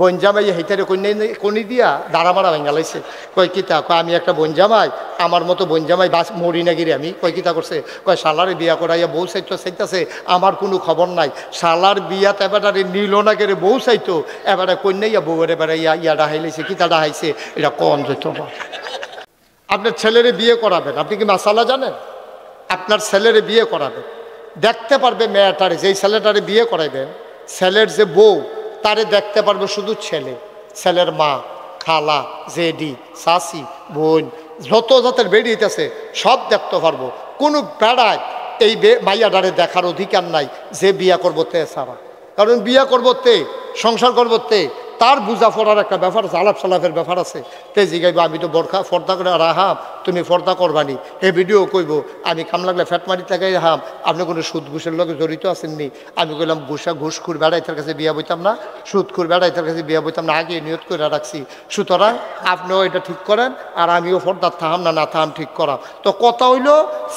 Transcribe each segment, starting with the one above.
বনজামাই হেইটারে কনি দিয়া দাঁড়া মারা ভেঙে লাইছে। কয় কিতা? কয় আমি একটা বনজামাই, আমার মতো বনজামাই বাস মরি না গিরে আমি। কয় কিতা করছে? কয় শালারে বিয়া করাইয়া বউ চাইতেছে, আমার কোনো খবর নাই। শালার বিয়াত এবারে নিল না গেলে বউ চাইতো, এবারে কন্যাইয়া বউয়ের এবারে ইয়া ডাহাই লাইছে। কিতা ডাহাইছে এটা কম যেত না। আপনার ছেলেরে বিয়ে করাবেন, আপনি কি মাসালা জানেন? আপনার ছেলেরে বিয়ে করাবেন, দেখতে পারবে মেয়েটারে, যেই ছেলেটারে বিয়ে করাইবেন ছেলের যে বউ তারে দেখতে পারবে শুধু ছেলে, ছেলের মা, খালা, জেডি, শাশি, বোন, যত জাতের বেরিয়েছে সব দেখতে পারবো। কোনো বেড়ায় এই মাইয়াডারে দেখার অধিকার নাই যে বিয়া করবো তে ছাড়া। কারণ বিয়া করবো তে, সংসার করবো তে, তার বুঝা পড়ার একটা ব্যাপার আছে, আলাপ সালাপের ব্যাপার আছে। তে জিগাইব আমি তো ফর্দা করে রাহাম, তুমি ফর্দা করবানি। হে ভিডিও কইব আমি কাম লাগলে ফ্যাট মারি লাগাই রাহাম, আপনি কোনো সুদ ঘুষের লগে জড়িত আছেননি? আমি কইলাম ঘুষখুর বেড়াইতার কাছে বিয়া বইতাম না, সুদখুর বেড়াইতার কাছে বিয়া বইতাম না, আগে নিয়ত করে রাখছি। সুতরাং আপনিও এটা ঠিক করেন আর আমিও ফর্দার থাহাম না থাহাম ঠিক করা। তো কথা হইল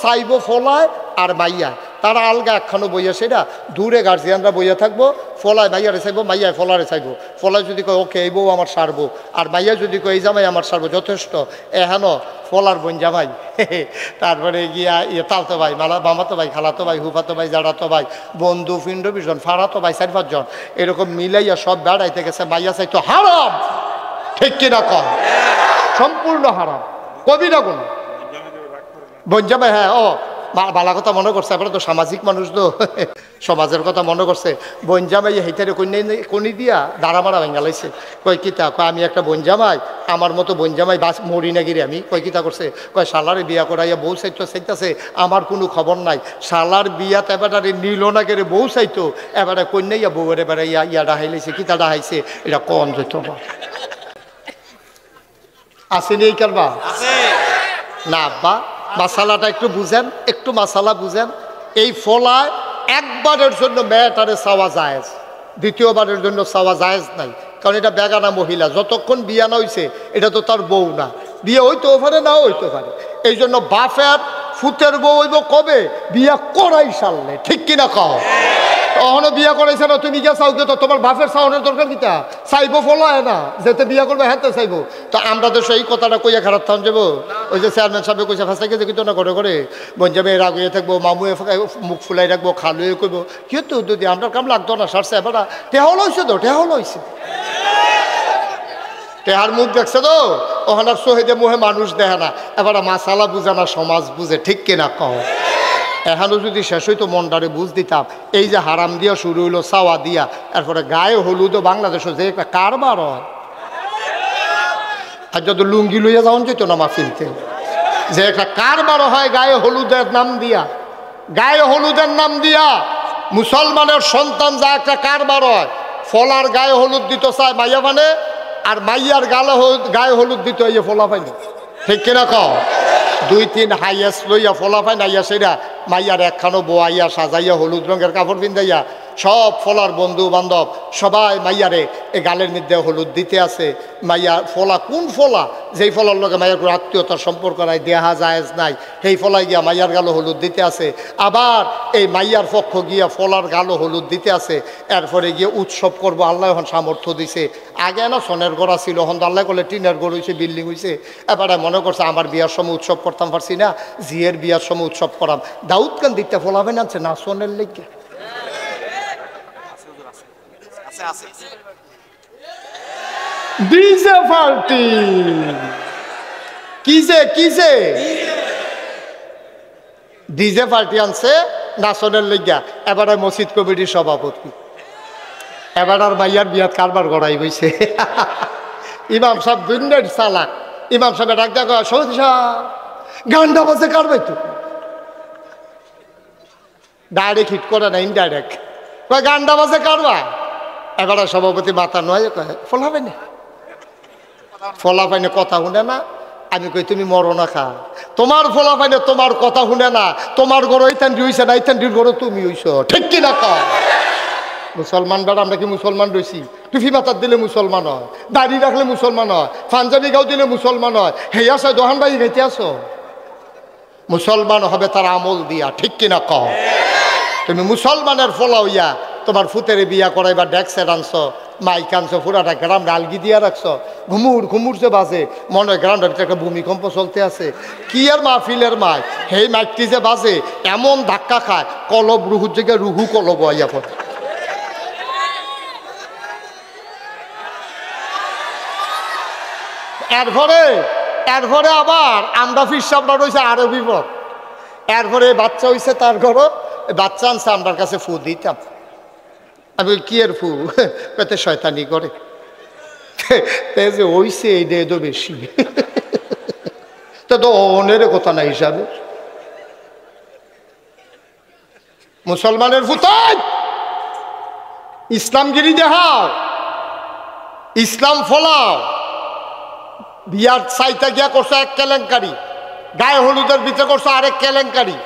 চাইব ফলায় আর মাইয়া, তারা আলগা একখানো বইয়া, সেটা দূরে গার্জিয়ানরা বইয়া থাকবো। ফলায় মাইয়ারে চাইবো, মাইয়ায় ফলারে চাইবো। ফলায় যদি কয় ওকে এই বউ আমার সারবো, আর মাইয়া যদি কয় এই জামাই আমার সারবো, যথেষ্ট। এহেন ফলার বোন জামাই, তারপরে গিয়া তালতো ভাই, মামাতো ভাই, খালাতো ভাই, হুফাতো ভাই, জাড়াতো ভাই, বন্ধু ফিন্ড বিজন, ফাড়াতো ভাই 4-5 জন, এরকম মিলাইয়া সব বেড়াইতে গেছে। মাইয়া চাইতো হারাম, ঠিক কিনা কম? সম্পূর্ণ হারাম, কবি না কোনো বোন জামাই। হ্যাঁ, ও বালা কথা মনে করছে, আপনারা তো সামাজিক মানুষ তো, সমাজের কথা মনে করছে। বনজামাই হেইটারে কনি দিয়া দাঁড়া মারা ভেঙে লাইছে। কয় কিতা? কয় আমি একটা বনজামাই, আমার মতো বনজামাই বাস মরি না গিরে আমি। কয় কিতা করছে? কয় শালারে বিয়া করাইয়া বউ চাইতেছে, আমার কোনো খবর নাই। শালার বিয়াত এবারে নিল না গেলে বউ চাইতো, এবারে কন্যাইয়া বউয়ের এবারে ইয়া ডাহাই লাইছে। কিতা ডাহাইছে এটা কম যেত না। আসেনি এই কারবা? না আব্বা, মাসালাটা একটু বুঝেন, একটু মাসালা বুঝেন। এই ফলায় একবারের জন্য মেয়েটারে চাওয়া জায়েজ, দ্বিতীয়বারের জন্য চাওয়া জায়েজ নাই। কারণ এটা বেগানা মহিলা, যতক্ষণ বিয়া না হইছে এটা তো তার বউ না। বিয়ে হইতেও পারে, নাও হইতে পারে। এই জন্য বাপের ফুতের বউ হইব কবে? বিয়া করাই সারলে, ঠিক কিনা কও? তখনও বিয়া করাইছে না, তুমি গিয়া চাও তো তোমার বাপের চাওয়ানোর দরকার কিতা? চাইবো ফলায় না, যেতে বিয়া করবে হ্যাঁ চাইবো। তো আমরা তো সেই কথাটা কইয়া খারাপ থাম যাবো। ওই যে চেয়ারম্যান সাহেব কইছে ফাঁসা গেছে কিন্তু না করে করে বনজামে রাগুয়ে থাকবো, মামুয়ে মুখ ফুলাই রাখবো, খালুয়ে করবো, কি তো যদি আমরা কাম লাগতো না সারছে। এবার টেহাল হয়েছে তো, টেহাল হয়েছে, টেহার মুখ দেখছে তো, ওখানে শহীদে মুহে মানুষ দেখে না। এবার মাসালা বুঝে না, সমাজ বুঝে, ঠিক কিনা কও? এখানেও যদি শেষ হইতো মনটারে বুঝ দিতাম। এই যে হারাম দিয়া শুরু হইলো, চাওয়া দিয়া, এরপরে গায়ে হলুদও বাংলাদেশও যে একটা কারবার হয়। আর যত লুঙ্গি লইয়া যাওয়া যেত না মাহফিলতে, যে একটা কারবার হয় গায়ে হলুদের নাম দিয়া, গায়ে হলুদের নাম দিয়া মুসলমানের সন্তান যা একটা কারবার হয়। ফলার গায়ে হলুদ দিত চায় মাইয়া মানে, আর মাইয়ার গায়ে হলুদ দিত এই ফলা পাইনি, ঠিক কিনা কও? 2-3 হাইয়াস লইয়া ফলা পাই নাইয়া, সেটা মাইয়ার একখানো বোয়াইয়া সাজাইয়া হলুদ রঙের কাপড় পিন্ধাইয়া সব ফলার বন্ধু বান্ধব সবাই মাইয়ারে এই গালের মধ্যে হলুদ দিতে আছে। মাইয়া ফলা কোন ফলা? যেই ফলার লগে মাইয়ার কোনো আত্মীয়তার সম্পর্ক নাই, দেহা জায়েজ নাই, সেই ফলায় গিয়া মাইয়ার গালো হলুদ দিতে আছে। আবার এই মাইয়ার পক্ষ গিয়া ফলার গালো হলুদ দিতে আছে। এরপরে গিয়ে উৎসব করবো, আল্লাহ এখন সামর্থ্য দিছে। আগে না সনের গড়া ছিল, এখন আল্লাহ করলে টিনের গড় হয়েছে, বিল্ডিং হয়েছে। এবারে মনে করছে আমার বিয়ার সময় উৎসব করতাম পারছি না, জিয়ের বিয়ার সময় উৎসব করাম। দাউদ খান দিকটা ফলাবেন আনছে না সনের লেগে, ডিজে পার্টি কিসে ডিজে পার্টি আনছে নাচনের লেগা। এবার মসজিদ কমিটির সভাপতি, এবার আর মাইয়ার বিয়াত কারবার গড়াই হয়েছে। ইমাম সাহেব দুনিয়ার চালাক। ইমাম সাহেব ডাক দেখা সৌদি সাহেব গানটা বাজে কারবাই তো, ডাইরেক্ট হিট করে না, ইনডাইরেক্ট কয় গানটা বাজে কারবা। এবার সভাপতি মাথা নয়, কয় ফলা পাইনি, ফলা পাইনি কথা শুনে না। আমি কই তুমি মরো না খা, তোমার ফলা পাইনি তোমার কথা শুনে না, তোমার গরো ইতান্ডি হইছে না, ইতান্ডির গরো তুমি হইছ, ঠিক কিনা কও? মুসলমান বেড়া, আমরা কি মুসলমান রয়েছি? টুফি মাথার দিলে মুসলমান হয়, দাড়ি রাখলে মুসলমান হয়, পাঞ্জাবি গাও দিলে মুসলমান হয়। হেই আসো দোহান বাই গাইতে আসো, মুসলমান হবে তার আমল দিয়া, ঠিক কিনা কও? তুমি মুসলমানের ফলা হইয়া তোমার ফুতেরে বিয়া করাইবা ডেক্সে আনছো, মাইক আনছো পুরাটা গ্রাম ডালগি দিয়া রাখছো, ঘুমুর ঘুমুরছে বাজে, মনে হয় গ্রামটার ভিতরে একটা ভূমিকম্প চলতে আছে। কি আর মাহফিলের মাইক, সেই মাইকটি যে বাজে এমন ধাক্কা খায়, কলব রুহুর জায়গায় রুহু কলব আইয়া পড়ে। এরপরে আবার আমরা ফিরসাবটা রয়েছে আরো বিপদ। এরপরে বাচ্চা হয়েছে তার ঘরও, বাচ্চা আনছে আমার কাছে ফু দিতাম। আমি কি এর ফু পেতে শয়তানি করে যে ওইছে এই দে তো বেশি তো অনের কথা না হিসাবে। মুসলমানের ফুতাই ইসলামগিরি দেখাও, ইসলাম ফলাও। বিয়ার সাইটা গিয়া করছো এক কেলেঙ্কারি, গায়ে হলুদের ভিতরে করছো আরেক কেলেঙ্কারি,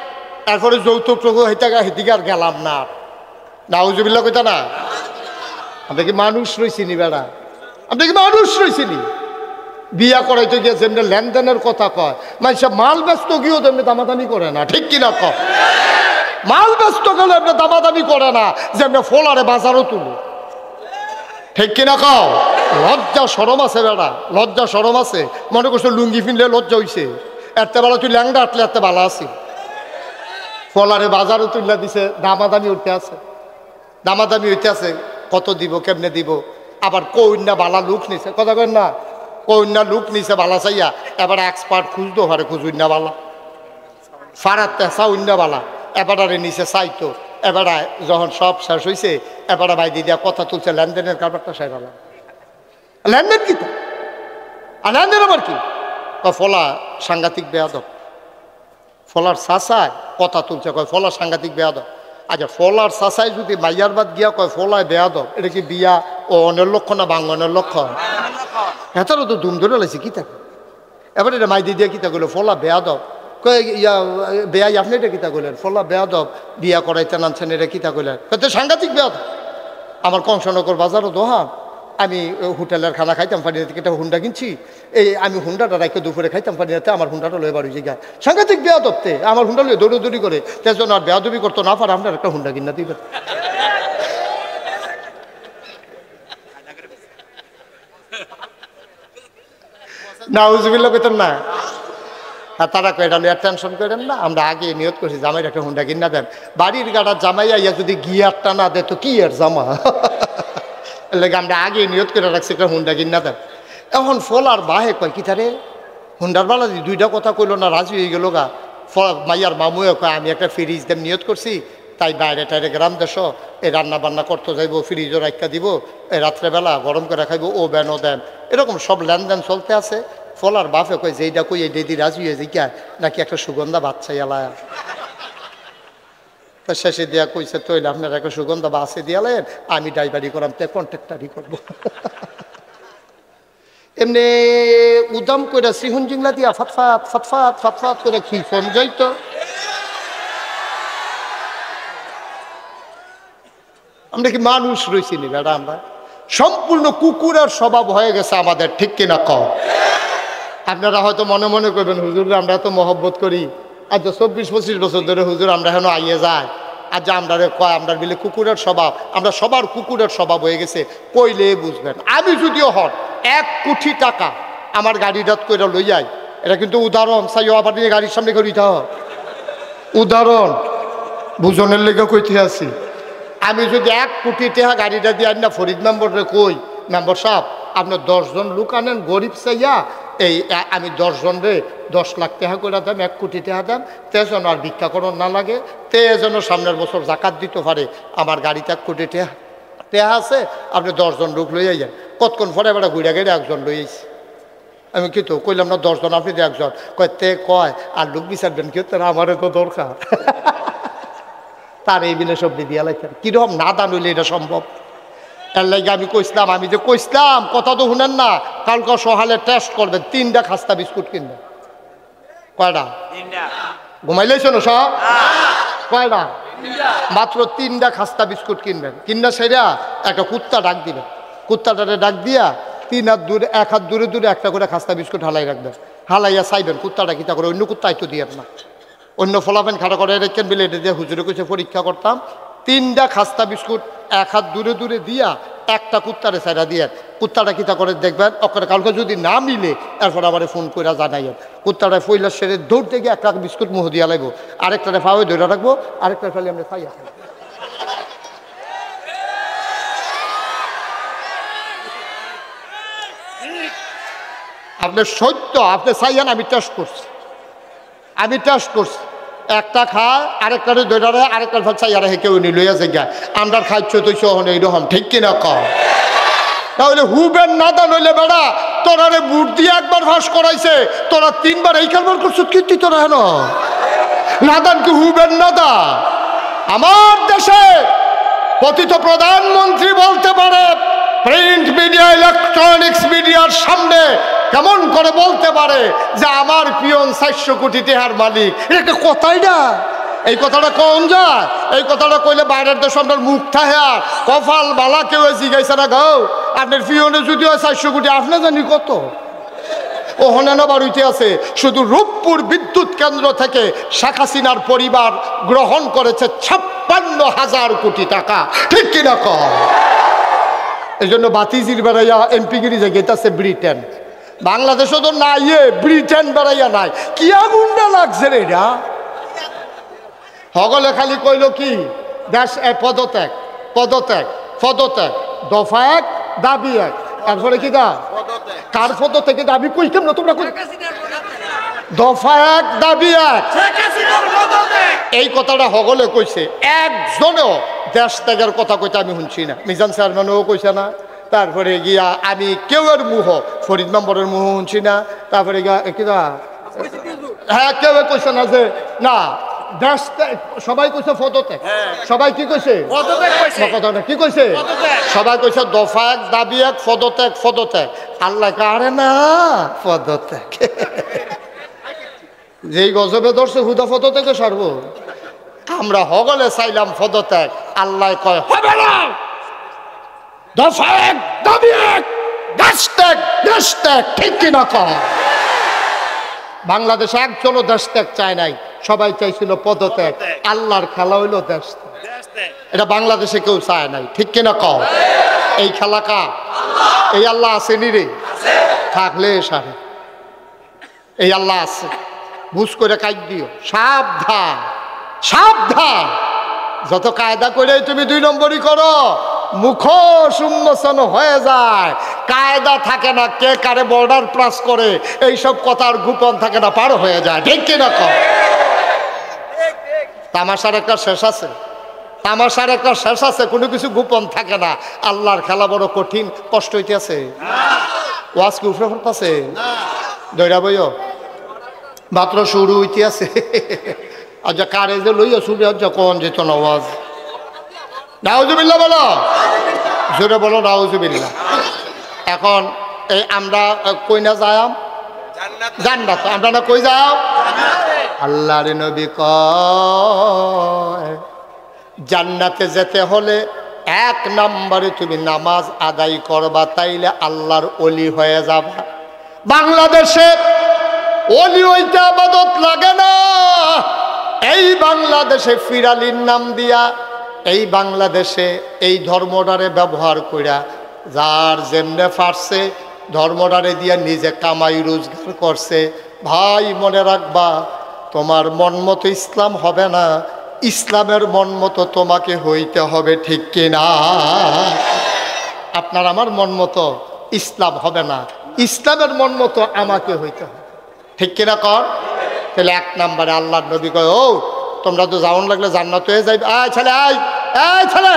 তারপরে যৌতুক হেদিকে আর গেলাম না। নাউজুবিল্লাহ কইতা না? আমরা কি মানুষ রইছিনি বেড়া? আমরা কি মানুষ রইছিনি? বিয়া করাইতে গিয়ে যেমনি লেনদেনের কথা কয়, মানুষ মাল ব্যস্ত গিয়েও তেমনি দামাদামি করে না, ঠিক কিনা কয়? মাল ব্যস্ত গেলে এমনি দামাদামি করে না, যেমনি ফোলারে বাজারও তুলো, ঠিক কিনা কও? লজ্জা সরম আছে বেড়া, লজ্জা সরম আছে। মনে করছো লুঙ্গি ফিনলে লজ্জা হইছে, এত বেলা তুই ল্যাংডা আটলে এত ভালো আছি। ফলারে বাজারও তুললা দিছে, দামাদামি উঠতে আছে, দামাদামি হইতে আছে, কত দিব কেমনে দিব। আবার কন্যা বালা লুক নিছে, কথা কেন না, কন্যা লুক নিছে বালা চাইয়া, এবার এক্সপার্ট খুঁজতো পারে, খুঁজুন্যা বালা ফারাত তেসা উন্না বালা, এবারে নিচে চাইতো। এবারে যখন সব শেষ হয়েছে, এবারে ভাই দিদিয়া কথা তুলছে, লেনদেনের কারবারটা সাইবালা। লেনদেন কি? আর লেনদেন আবার কি? ফলা সাংঘাতিক বেয়াদব। ফলার চাচায় কথা তুলছে, কয় ফলা সাংঘাতিক বেয়াদব। আচ্ছা, ফলার চাচাই যদি মাইয়ার বাদ গিয়া কয় ফলায় বেয়াদব, এটা কি বিয়া ও অনের লক্ষ্য না বাঙ্গনের লক্ষ্য? এটারও তো ধুম ধরে লাগছে কি থাকে। এবার এটা মাই দিদিয়া কিতা করলো, ফলা বেয়াদব। কয় ইয়া বেয়াই আপনি এটা কিতা করলেন? ফলা বেয়াদব, বিয়া করাইতে নানছেন, এটা কিতা করলেন? তো সাংঘাতিক বেয়াদব। আমার কংসনগর বাজারও দোহা, আমি হোটেলের খানা খাইতাম পারি না, একটা হুন্ডা কিনছি, এই আমি হুন্ডাটা রাখতে দুপুরে খাইতাম পারি না, আমার হুন্ডাটা লয়ে বাড়ি জায়গা। সাংঘাতিক বেয়াদবতে আমার হুন্ডা লয়ে দৌড়ি করে, তার জন্য আর বেয়াদবি করতো না পারে, আপনার একটা হুন্ডা কিনা দিবেন। নাউজুবিল্লাহ কইতেন না? আর তারা কয় এটা আর টেনশন করেন না, আমরা আগে নিয়ত করছি জামাইয়ের একটা হুন্ডা কিনা দেন। বাড়ির গাড়ার জামাই আইয়া যদি গিয়ারটা না দে তো কি আর জামা, লাগে আমরা আগে নিয়ত করে রাখছি একটা হুন্ডা কিনা দেন। এখন ফল আর বাহে কয় কি তারে হুন্ডার বালা দুইটা কথা কইলো না, রাজি হয়ে গেল গা। মাইয়ার মামুয়ে কয় আমি একটা ফ্রিজ দেন নিয়ত করছি, তাই বাইরে টাইরে গ্রাম দেশ এই রান্না বান্না করতে যাইব, ফ্রিজও রাখা দিব, এই রাত্রেবেলা গরম করে খাইব, ও বেনও দেন, এরকম সব লেনদেন চলতে আছে। ফলার বাপে কয় যে এইটা কই এই ডেদি রাজি হয়ে জিকা নাকি একটা সুগন্ধা বাচ্চা এলায়। তো শেষে দিয়া কইছে তৈলে আপনার একটা সুগন্ধা বাসে দিয়ালেন, আমি ড্রাইভারি করাম, তে কন্ট্রাক্টারি করবো। এমনি উদাম করে শ্রীহন জিংলা দিয়া ফাতফাত ফাতফাত ফাতফাত করে খিলফন যাইতো। আমরা কি মানুষ রয়েছি নি বেড়া? আমরা সম্পূর্ণ কুকুরের স্বভাব হয়ে গেছে আমাদের, ঠিক কিনা কও? আপনারা হয়তো মনে মনে করবেন হুজুর আমরা তো মহব্বত করি, আজ 24-25 বছর ধরে হুজুর আমরা হেন আইয়ে যায়, আজ আমরা কয় আমরা বিলে কুকুরের স্বভাব, আমরা সবার কুকুরের স্বভাব হয়ে গেছে। কইলে বুঝবেন, আমি যদিও হন 1 কোটি টাকা আমার গাড়িটাত করে লই যাই, এটা কিন্তু উদাহরণ, চাইও আবার নিয়ে গাড়ির সামনে করিতে হয়, উদাহরণ বুঝনের লেগে কইতে আছি। আমি যদি 1 কোটি টাকা গাড়িটা দিয়ে আনি না, ফরিদ মেম্বরে কই মেম্বর সাহেব আপনার 10 জন লোক আনেন গরিব চাইয়া, এই আমি 10 জনরে 10 লাখ টাকা করে দাম, 1 কোটি টাকা দাম, তে যেন আর ভিক্ষা করণ না লাগে, তে যেন সামনের বছর জাকাত দিতে পারে। আমার গাড়িতে 1 কোটি টাকা আছে, আপনি 10 জন লোক লইয়া যান। কতক্ষণ পরে এবার ঘুরে গেলে 1 জন লইয়াছি। আমি কি তো কইলাম না 10 জন, আপনি 1 জন কয়, তে কয় আর লোক বিচারবেন কি তারা, আমারও তো দরকার। তার এই বিলে সব দিয়া লাগতেন, কিরকম না দান হইলে এটা সম্ভব? এর লাগে আমি কইসলাম, আমি যে কইসলাম কথা তো শুনেন না, কালকে সকালে টেস্ট করবেন, 3টা খাস্তা বিস্কুট কিনবেন। কয়টা? ঘুমাইলেছেন সব? কয়টা? মাত্র 3টা খাস্তা বিস্কুট কিনবেন। কিনা সেরা একটা কুত্তা ডাক দিবেন, কুত্তাটারে ডাক দিয়া 3 হাত দূরে 1 হাত দূরে দূরে একটা করে খাস্তা বিস্কুট হালাই রাখবেন, হালাইয়া চাইবেন কুত্তাটা কিতা করে, অন্য কুত্তাই তো দিয়ে না, অন্য ফলাফেন খাড়া করে রেখেন বিলে, এটা দিয়ে হুজুরে কইছে পরীক্ষা করতাম। 3টা খাস্তা বিস্কুট 1 হাত দূরে দূরে দিয়া একটা কুত্তারে ছাইরা দিয়ে কুত্তাটা কিতা করে দেখবেন ওখানে কালকে যদি না মিলে এরপর আবার ফোন করে জানাইয়েন কুত্তাটা ফইলার সেরে দৌড়তে গিয়ে একটা বিস্কুট মুহ দিয়া লাগবো আরেকটারে ফাওয়ে ধরে রাখবো আরেকটা খালি আমরা খাইয়া খাই আপনি সত্য আপনি চাইয়েন আমি টেস্ট করছি একটা খায় আরেকটারে দৈরারে আরেকটার ফল চাইয়ারে কেউ নি লইয়া যায় আমরা খাইছ তৈছ এইরকম ঠিক কিনা কম তাহলে হুবেন নাদা নইলে বেড়া তোরারে বুট দিয়ে একবার ফাঁস করাইছে তোরা 3 বার এই কারবার করছো কীর্তি তোরা হেন নাদান কি হুবেন নাদা আমার দেশে পতিত প্রধানমন্ত্রী বলতে পারে প্রিন্ট মিডিয়া ইলেকট্রনিক্স মিডিয়ার সামনে কেমন করে বলতে পারে যে আমার পিয়ন 400 কোটি টাকার মালিক এটা কথাই না এই কথাটা কোন যায় এই কথাটা কইলে বাইরের দেশ আপনার মুখ থাকা কপাল বালা কেউ জিগাইছে না গাও আপনার পিয়নে যদি হয় 400 কোটি আপনি জানি কত ও হনানো বাড়িতে আছে শুধু রূপপুর বিদ্যুৎ কেন্দ্র থেকে শেখ হাসিনার পরিবার গ্রহণ করেছে 56,000 কোটি টাকা ঠিক কিনা কম এই জন্য বাতিজির বেড়াইয়া এমপিগিরি জায়গাতে ব্রিটেন বাংলাদেশও তো নাই ব্রিটেন বেড়াইয়া নাই কি আগুনটা লাগছে রে এরা হগলে খালি কইল কি দেশ পদত্যাগ দফা 1 দাবি 1 তারপরে কি দা কার পদত্যাগে দাবি কই কেমন তোমরা কই দফা 1 দাবি 1 এই কথাটা হগলে কইছে একজনও দেশ ত্যাগের কথা কইতে আমি শুনছি না মিজান চেয়ারম্যানও কইছে না তারপরে গিয়া আমি কেউর মুহ ফরিদ মেম্বরের মুহ শুনছি না তারপরে গিয়া কিনা হ্যাঁ কেউ কইছে না যে না দেশ সবাই কইছে পদত্যাগ সবাই কি কইছে কি কইছে সবাই কইছে দফা 1 দাবি 1 পদত্যাগ আল্লাহ কারে না পদত্যাগ যেই গজবে ধরছে হুদা পদত্যাগে সর্ব আমরা হগলে চাইলাম পদত্যাগ আল্লাহ কয় হবে না দফা 1 দাবি 1 দেশ ত্যাগ ঠিক কিনা কয় বাংলাদেশ একজনও দেশ ত্যাগ চায় নাই সবাই চাইছিল পদত্যাগ আল্লাহর খেলা হইলো দেশ এটা বাংলাদেশে কেউ চায় নাই ঠিক কিনা কও এই খেলা কা এই আল্লাহ আসেনি রে থাকলে সারে এই আল্লাহ আছে বুঝ করে কাজ দিও সাবধান যত কায়দা করে তুমি 2 নম্বরই করো মুখোশ উন্মোচন হয়ে যায় কায়দা থাকে না কে কারে বর্ডার ক্রস করে এইসব কথার গোপন থাকে না পার হয়ে যায় ঠিক কিনা কও তামাশার একটা শেষ আছে কোনো কিছু গোপন থাকে না আল্লাহর খেলা বড় কঠিন কষ্ট হইতেছে ওয়াজ কি উঠে পড়তেছে দৈরা বইও মাত্র শুরু হইতে আছে আচ্ছা কারে যে লইয়া শুরু হচ্ছে কোন যেত না ওয়াজ নাউজুবিল্লাহ বলো জোরে বলো নাউজুবিল্লাহ এখন এই আমরা কই না যাম জান্নাত আমরা না কই যাও আল্লাহর নবী কয় জান্নাতে যেতে হলে 1 নম্বরে তুমি নামাজ আদায় করবা তাইলে আল্লাহর ওলি হয়ে যাবা বাংলাদেশে ওলি হইতে ইবাদত লাগে না এই বাংলাদেশে ফিরালির নাম দিয়া এই বাংলাদেশে এই ধর্মটারে ব্যবহার কইরা যার যেমনে পারছে ধর্মটারে দিয়া নিজে কামাই রোজগার করছে ভাই মনে রাখবা তোমার মন মতো ইসলাম হবে না ইসলামের মন মতো তোমাকে হইতে হবে ঠিক কিনা আপনার আমার মন মতো ইসলাম হবে না ইসলামের মন মতো আমাকে হইতে হবে ঠিক কিনা কর তাহলে 1 নম্বরে আল্লাহর নবী কয় ও তোমরা তো যাওন লাগলে জান্নাত হয়ে যাইবে আয় ছেলে ছেলে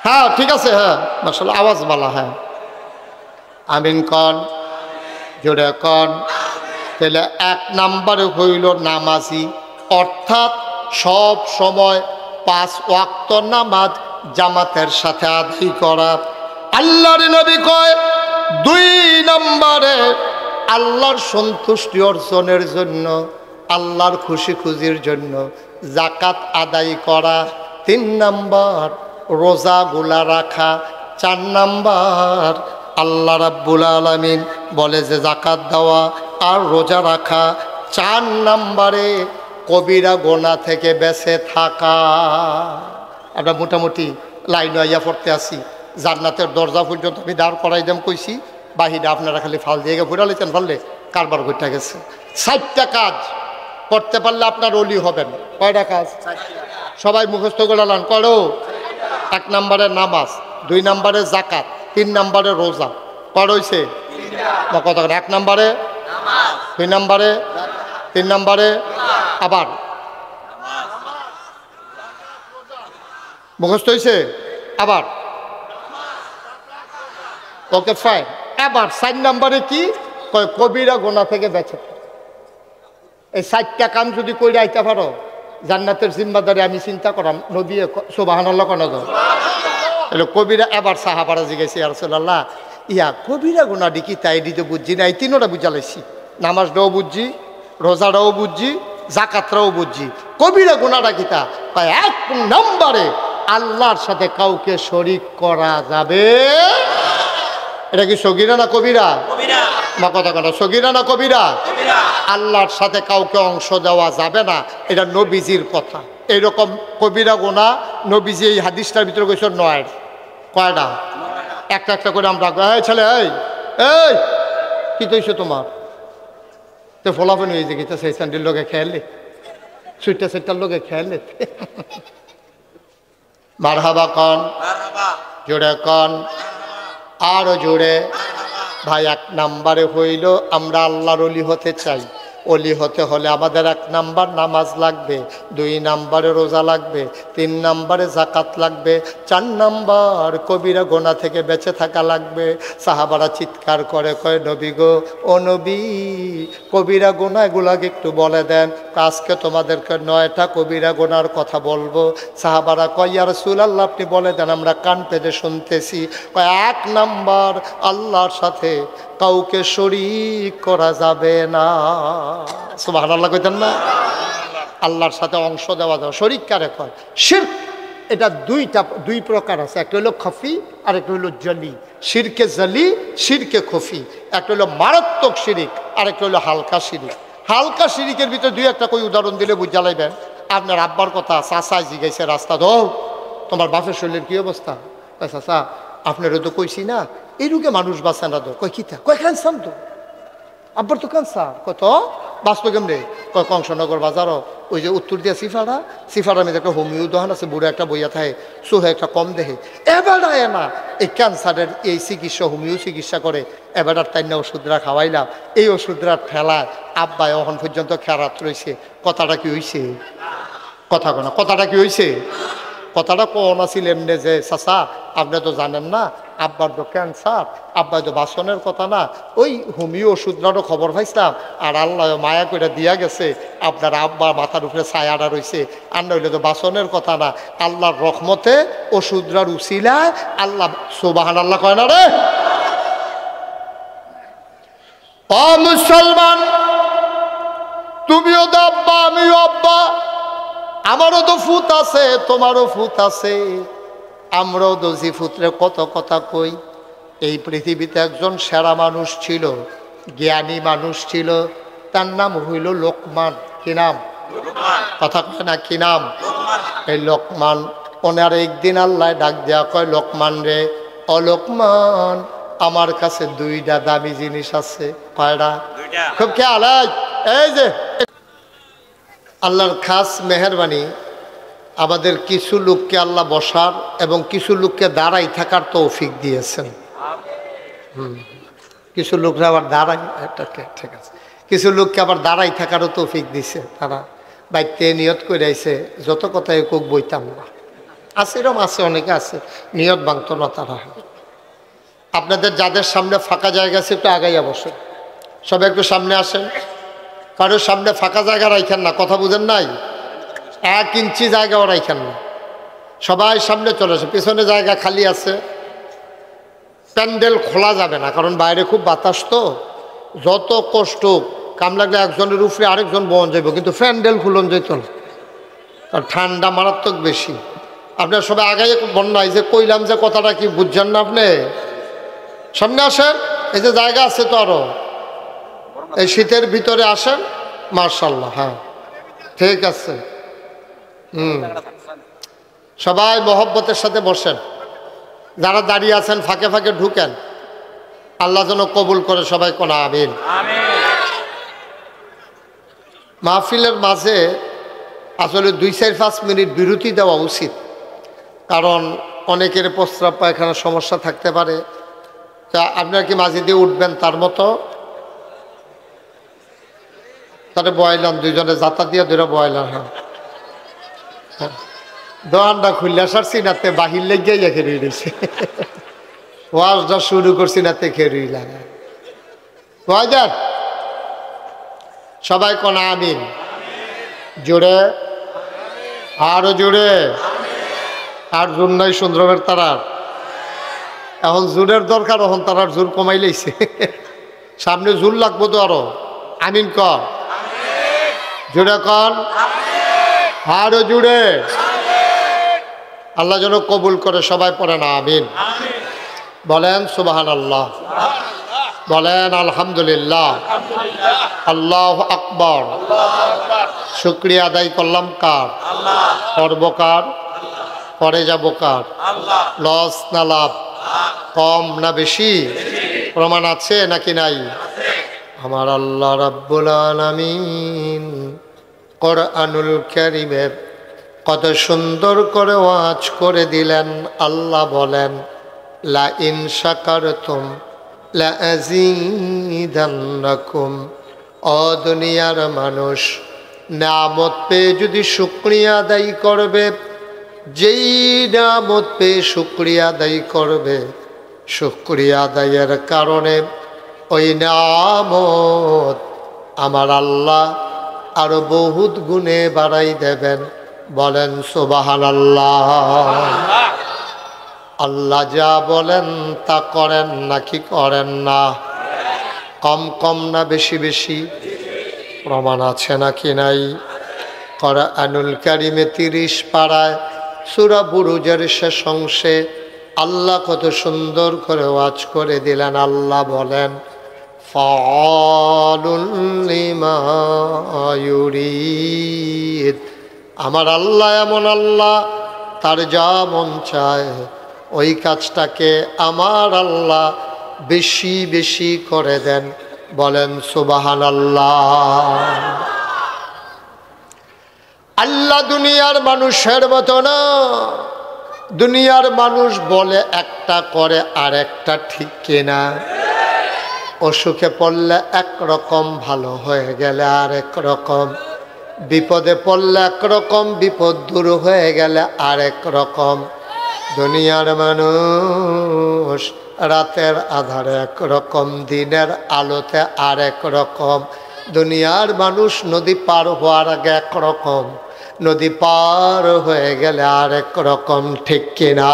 হ্যাঁ ঠিক আছে হ্যাঁ মাশাআল্লাহ আওয়াজ বালা হ্যাঁ আমিন কন জোরে কন তাহলে 1 নম্বরে হইল নামাজি অর্থাৎ সব সময় 5 ওয়াক্ত নামাজ জামাতের সাথে আদায় করা আল্লাহর নবী কয় 2 নম্বরে আল্লাহর সন্তুষ্টি অর্জনের জন্য আল্লাহর খুশির জন্য যাকাত আদায় করা 3 নম্বর রোজাগুলা রাখা 4 নম্বর আল্লাহ রাব্বুল আলামিন বলে যে যাকাত দেওয়া আর রোজা রাখা 4 নম্বরে কবিরা গোনা থেকে বেঁচে থাকা আমরা মোটামুটি লাইন আইয়া পড়তে আসি, জান্নাতের দরজা পর্যন্ত আমি দাঁড় করাই দাম কইছি, বাহিরে আপনারা খালি ফাল দিয়ে ঘুরা লইতেন, পারলে কারবার ঘুরতে গেছে। 4টা কাজ করতে পারলে আপনার অলি হবেন। কয়টা কাজ? সবাই মুখস্থ করে লান করো। 1 নম্বরে নামাজ, 2 নম্বরে জাকাত, 3 নম্বরে রোজা। কর হইছে কথা? 1 নম্বরে নামাজ, 2 নম্বরে, 3 নম্বরে আবার মুখস্থ হয়েছে। আবার ওকে ফাইন। এবার 4 নম্বরে কি কয়? কবিরা গোনা থেকে বেঁচে। এই 4টা কাম যদি কইরা আইতে পারো, জান্নাতের জিম্মাদারি আমি চিন্তা করাম। নবী সুবহানাল্লাহ কোন এলো কবিরা। এবার সাহাবারা জিজ্ঞাসা, ইয়া রাসূলুল্লাহ, ইয়া কবিরা গোনা ডিকি তাই দিতে বুঝছি না, এই 3টা বুঝালাইছি। নামাজটাও বুঝছি, রোজাটাও বুঝছি, জাকাতটাও বুঝছি, কবিরা গোনাটা কিতা? 1 নম্বরে আল্লাহর সাথে কাউকে শরীক করা যাবে। এটা কি সগীরা না কবিরা? মা কথা কথা, সগীরা না কবিরা? আল্লাহর সাথে কাউকে অংশ দেওয়া যাবে না, এটা নবীজির কথা। এইরকম কবিরা গোনা নবীজি এই হাদিসটার ভিতরে কইছে 9। কয়টা? একটা একটা করে আমরা, এই ছেলে, এই এই কি তৈছে তোমার? তো ফলাফল হয়ে গেছে সেই স্যান্ডেল লোকে খেয়ালে, সুইটটা সেটার লোকে খেয়ালে। মারহাবা কন, জোরে কন, আরো জোরে। ভাই 1 নম্বরে হইল আমরা আল্লাহর অলি হতে চাই। অলি হতে হলে আমাদের 1 নম্বর নামাজ লাগবে, 2 নম্বরে রোজা লাগবে, 3 নম্বরে জাকাত লাগবে, 4 নম্বর কবিরা গোনা থেকে বেঁচে থাকা লাগবে। সাহাবারা চিৎকার করে কয়, নবী গো, ও নবী, কবিরা গোনা এগুলাকে একটু বলে দেন। আজকে তোমাদেরকে 9টা কবিরা গোনার কথা বলবো। সাহাবারা কয়, ইয়া রাসূলুল্লাহ, আপনি বলে দেন, আমরা কান পেতে শুনতেছি। কয় 1 নম্বর আল্লাহর সাথে কাউকে শরীক করা যাবে না। সুবহানাল্লাহ কইতেন না? আল্লাহর সাথে অংশ দেওয়া যাবে। শরীক কারে কয়? শিরক। এটা 2 প্রকার আছে, একটা হলো খফি আর একটা হলো জলি। শিরকে জলি, শিরকে খফি। একটা হলো মারাত্মক শিরিক আর একটা হলো হালকা শিরিক। হালকা শিরিকের ভিতরে 2-1টা কই উদাহরণ দিলে বুঝা লাইবেন। আপনার আব্বার কথা চাচা জিগাইছে রাস্তা, ধর তোমার বাপের শরীরের কি অবস্থা? চাচা আপনারও তো কইছি না, এই রোগে মানুষ বাঁচে না। তো কয় কিতা? কয় ক্যান্সার। তো আব্বার তো ক্যান্সার। কত বাঁচত কেমনে? কয় কংসনগর বাজারও ওই যে উত্তর দিয়া সিফাড়ার মধ্যে একটা হোমিও দোকান আছে, বুড়ো একটা বইয়া থাকে, সোহে একটা কম দেহে। এবার না এই ক্যান্সারের এই চিকিৎসা, হোমিও চিকিৎসা করে। এবার তাই না ওষুধরা খাওয়াইলাম। এই ওষুধরা ঠেলায় আব্বাই এখন পর্যন্ত খেরাত রয়েছে। কথাটা কি হয়েছে? কথা কোনা কথাটা কি হয়েছে? কথাটা কোন আছিল এমনি যে, চাচা আপনি তো জানেন না, আব্বার তো ক্যান্সার, আব্বাই তো বাসনের কথা না, ওই হোমিও ওষুধরারও খবর পাইছিলাম, আর আল্লাহ মায়া করে দিয়া গেছে, আপনার আব্বার মাথার উপরে ছায়াটা রয়েছে। আর নইলে তো বাসনের কথা না, আল্লাহর রহমতে ওষুধরার উসিলায় আল্লাহ। সুবহানাল্লাহ কয় না রে? ও মুসলমান, তুমিও তো আব্বা, আমিও আব্বা, আমারও তো ফুত আছে, তোমারও ফুত আছে, আমরাও তো জি ফুতরে কত কথা কই। এই পৃথিবীতে একজন সেরা মানুষ ছিল, জ্ঞানী মানুষ ছিল, তার নাম হইল লোকমান। কি নাম? কথা কয় না, কি নাম? এই লোকমান। ওনার একদিন আল্লাহ ডাক দেয়া কয়, লোকমান রে, ও লোকমান, আমার কাছে 2টা দামি জিনিস আছে। কয়টা? খুব খেয়াল। এই যে আল্লাহর খাস মেহেরবানি, আমাদের কিছু লোককে আল্লাহ বসার এবং কিছু লোককে দাঁড়াই থাকার তৌফিক দিয়েছেন। কিছু লোকরা আবার দাঁড়াই, ঠিক আছে, কিছু লোককে আবার দাঁড়াই থাকারও তৌফিক দিছে। তারা বাইতে নিয়ত করে আইছে, যত কথাই কোক বইতাম না। আছে এরকম, আছে, অনেকে আছে নিয়ত ভাঙত না তারা। আপনাদের যাদের সামনে ফাঁকা জায়গা আছে একটু আগাইয়া বসেন, সবাই একটু সামনে আসেন। কারোর সামনে ফাঁকা জায়গা রাইখেন না, কথা বুঝেন নাই? 1 ইঞ্চি জায়গাও রাইখেন না, সবাই সামনে চলে আসে। পিছনে জায়গা খালি আছে। প্যান্ডেল খোলা যাবে না, কারণ বাইরে খুব বাতাস, তো যত কষ্ট কাম লাগলে একজনের উপরে আরেকজন বহন যাইব, কিন্তু প্যান্ডেল খুলন যেত না, কারণ ঠান্ডা মারাত্মক বেশি। আপনার সবাই আগে বন্যায় যে কইলাম যে কথাটা কি বুঝছেন না? আপনি সামনে আসেন, এই যে জায়গা আছে তো আরো, এই শীতের ভিতরে আসেন। মার্শাল্লাহ, হ্যাঁ ঠিক আছে। সবাই মহব্বতের সাথে বসেন, যারা দাঁড়িয়ে আছেন ফাঁকে ফাঁকে ঢুকেন, আল্লাহ যেন কবুল করে, সবাই কোন আমিন। মাহফিলের মাঝে আসলে 2-4-5 মিনিট বিরতি দেওয়া উচিত, কারণ অনেকের প্রস্রাব পায়খানার সমস্যা থাকতে পারে। তা আপনারা কি মাঝে দিয়ে উঠবেন তার মতো? তাহলে বয়লাম, দুইজনে যাতা দিয়ে দুইটা বয়লাম। হ্যাঁ, দোকানটা খুললে সারছি নাতে বাহির লেগে খেয়ে দিয়েছে, ওয়াজটা শুরু করছি নাতে খেয়ে লাগা। কয়জন সবাই কোন আমিন? জোরে, আরো জোরে। আর জোর নাই সুন্দরমের তারার, এখন জোরের দরকার, এখন তারার জোর কমাই লাইছে, সামনে জোর লাগবো তো আরো। আমিন কর, জোরে কর, আরো জোরে। আল্লাহ যেন কবুল করে, সবাই পড়েন আমিন। বলেন সুবহানাল্লাহ, বলেন আলহামদুলিল্লাহ, আল্লাহু আকবার। শুকরিয়া আদায় করলাম কার? করব কার? করে যাব কার? লস না লাভ, কম না বেশি? প্রমাণ আছে নাকি নাই? আমার আল্লাহ রাব্বুল আলামিন কোরআনুল কারীমে কত সুন্দর করে ওয়াজ করে দিলেন। আল্লাহ বলেন, লা ইন শাকারতুম লা আযীদান্নাকুম। ও দুনিয়ার মানুষ, নিয়ামত পেয়ে যদি শুকরিয়া আদায় করবে, যেই নিয়ামত পেয়ে শুকরিয়া আদায় করবে, শুকরিয়া আদায়ের কারণে ওই নিয়ামত আমার আল্লাহ আরো বহুত গুণে বাড়াই দেবেন। বলেন সুবহানাল্লাহ। আল্লাহ যা বলেন তা করেন নাকি করেন না? কম কম না বেশি বেশি? প্রমাণ আছে নাকি নাই? কোরআনুল কারীমে 30 পারায় সূরা বুরুজের শেষ অংশে আল্লাহ কত সুন্দর করে ওয়াজ করে দিলেন। আল্লাহ বলেন, ফাআলুল লিমা ইউরিদ। আমার আল্লাহ এমন আল্লাহ, তার যা মন চায় ওই কাজটাকে আমার আল্লাহ বেশি বেশি করে দেন। বলেন সুবহানাল্লাহ। আল্লাহ দুনিয়ার মানুষের মতো না। দুনিয়ার মানুষ বলে একটা, করে আর একটা, ঠিক কিনা? অসুখে পড়লে একরকম, ভালো হয়ে গেলে আর এক রকম, বিপদে পড়লে একরকম, বিপদ দূর হয়ে গেলে আর এক রকম। দুনিয়ার মানুষ রাতের আধারে একরকম, দিনের আলোতে আর এক রকম। দুনিয়ার মানুষ নদী পার হওয়ার আগে একরকম, নদী পার হয়ে গেলে আর এক রকম, ঠিক কিনা?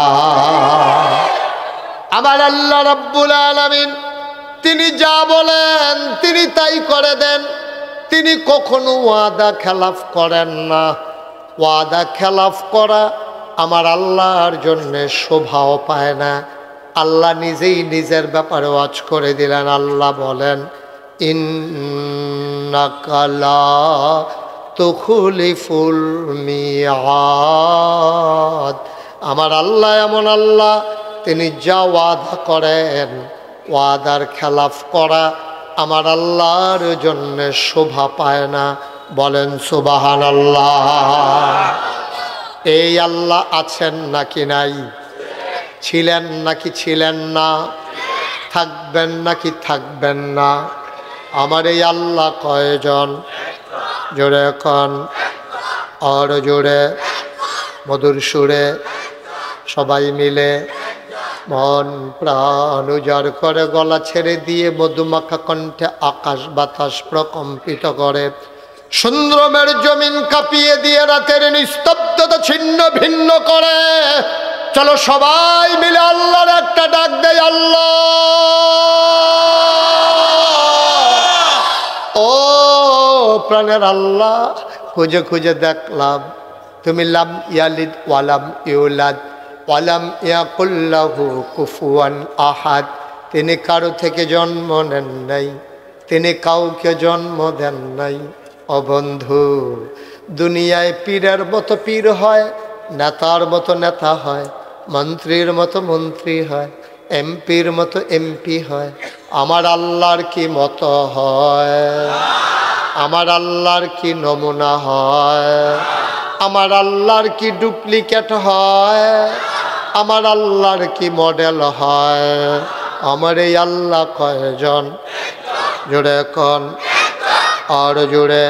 আমার আল্লাহ রাব্বুল আলামিন তিনি যা বলেন তিনি তাই করে দেন। তিনি কখনো ওয়াদা খেলাফ করেন না। ওয়াদা খেলাফ করা আমার আল্লাহর জন্যে শোভাও পায় না। আল্লাহ নিজেই নিজের ব্যাপারে ওয়াজ করে দিলেন। আল্লাহ বলেন, ইন্নাকা লা তুখলিফুল মিআদ। আমার আল্লাহ এমন আল্লাহ, তিনি যা ওয়াদা করেন, ওয়াদার খেলাফ করা আমার আল্লাহর জন্য শোভা পায় না। বলেন সুবহানাল্লাহ। এই আল্লাহ আছেন নাকি নাই? ছিলেন নাকি ছিলেন না? থাকবেন নাকি থাকবেন না? আমার এই আল্লাহ কয়জন? জোরে কন, আর জোরে, মধুর সুরে, সবাই মিলে মন প্রাণ উজাড় করে গলা ছেড়ে দিয়ে মধুমাখা কণ্ঠে আকাশ বাতাস প্রকম্পিত করে, সুন্দরমের জমিন কাঁপিয়ে দিয়ে রাতের নিস্তব্ধতা ছিন্ন ভিন্ন করে। চলো সবাই মিলে আল্লাহর একটা ডাক দেয়, আল্লাহ। ও প্রাণের আল্লাহ, খুঁজে খুঁজে দেখলাম তুমি লাম ইয়ালিদ ওয়ালাম ইউলাদ ওয়ালাম ইয়াকুল লাহু কুফুয়ান আহাদ। তিনি কারো থেকে জন্ম নেন নাই, তিনি কাউকে জন্ম দেন নাই। ও বন্ধু, দুনিয়ায় পীরের মতো পীর হয়, নেতার মতো নেতা হয়, মন্ত্রীর মতো মন্ত্রী হয়, এমপির মতো এমপি হয়। আমার আল্লাহর কি মতো হয়? আমার আল্লাহর কি নমুনা হয়? আমার আল্লাহর কি ডুপ্লিকেট হয়? আমার আল্লাহর কি মডেল হয়? আমার এই আল্লাহ কয়জন? জোরে কন, আর জোরে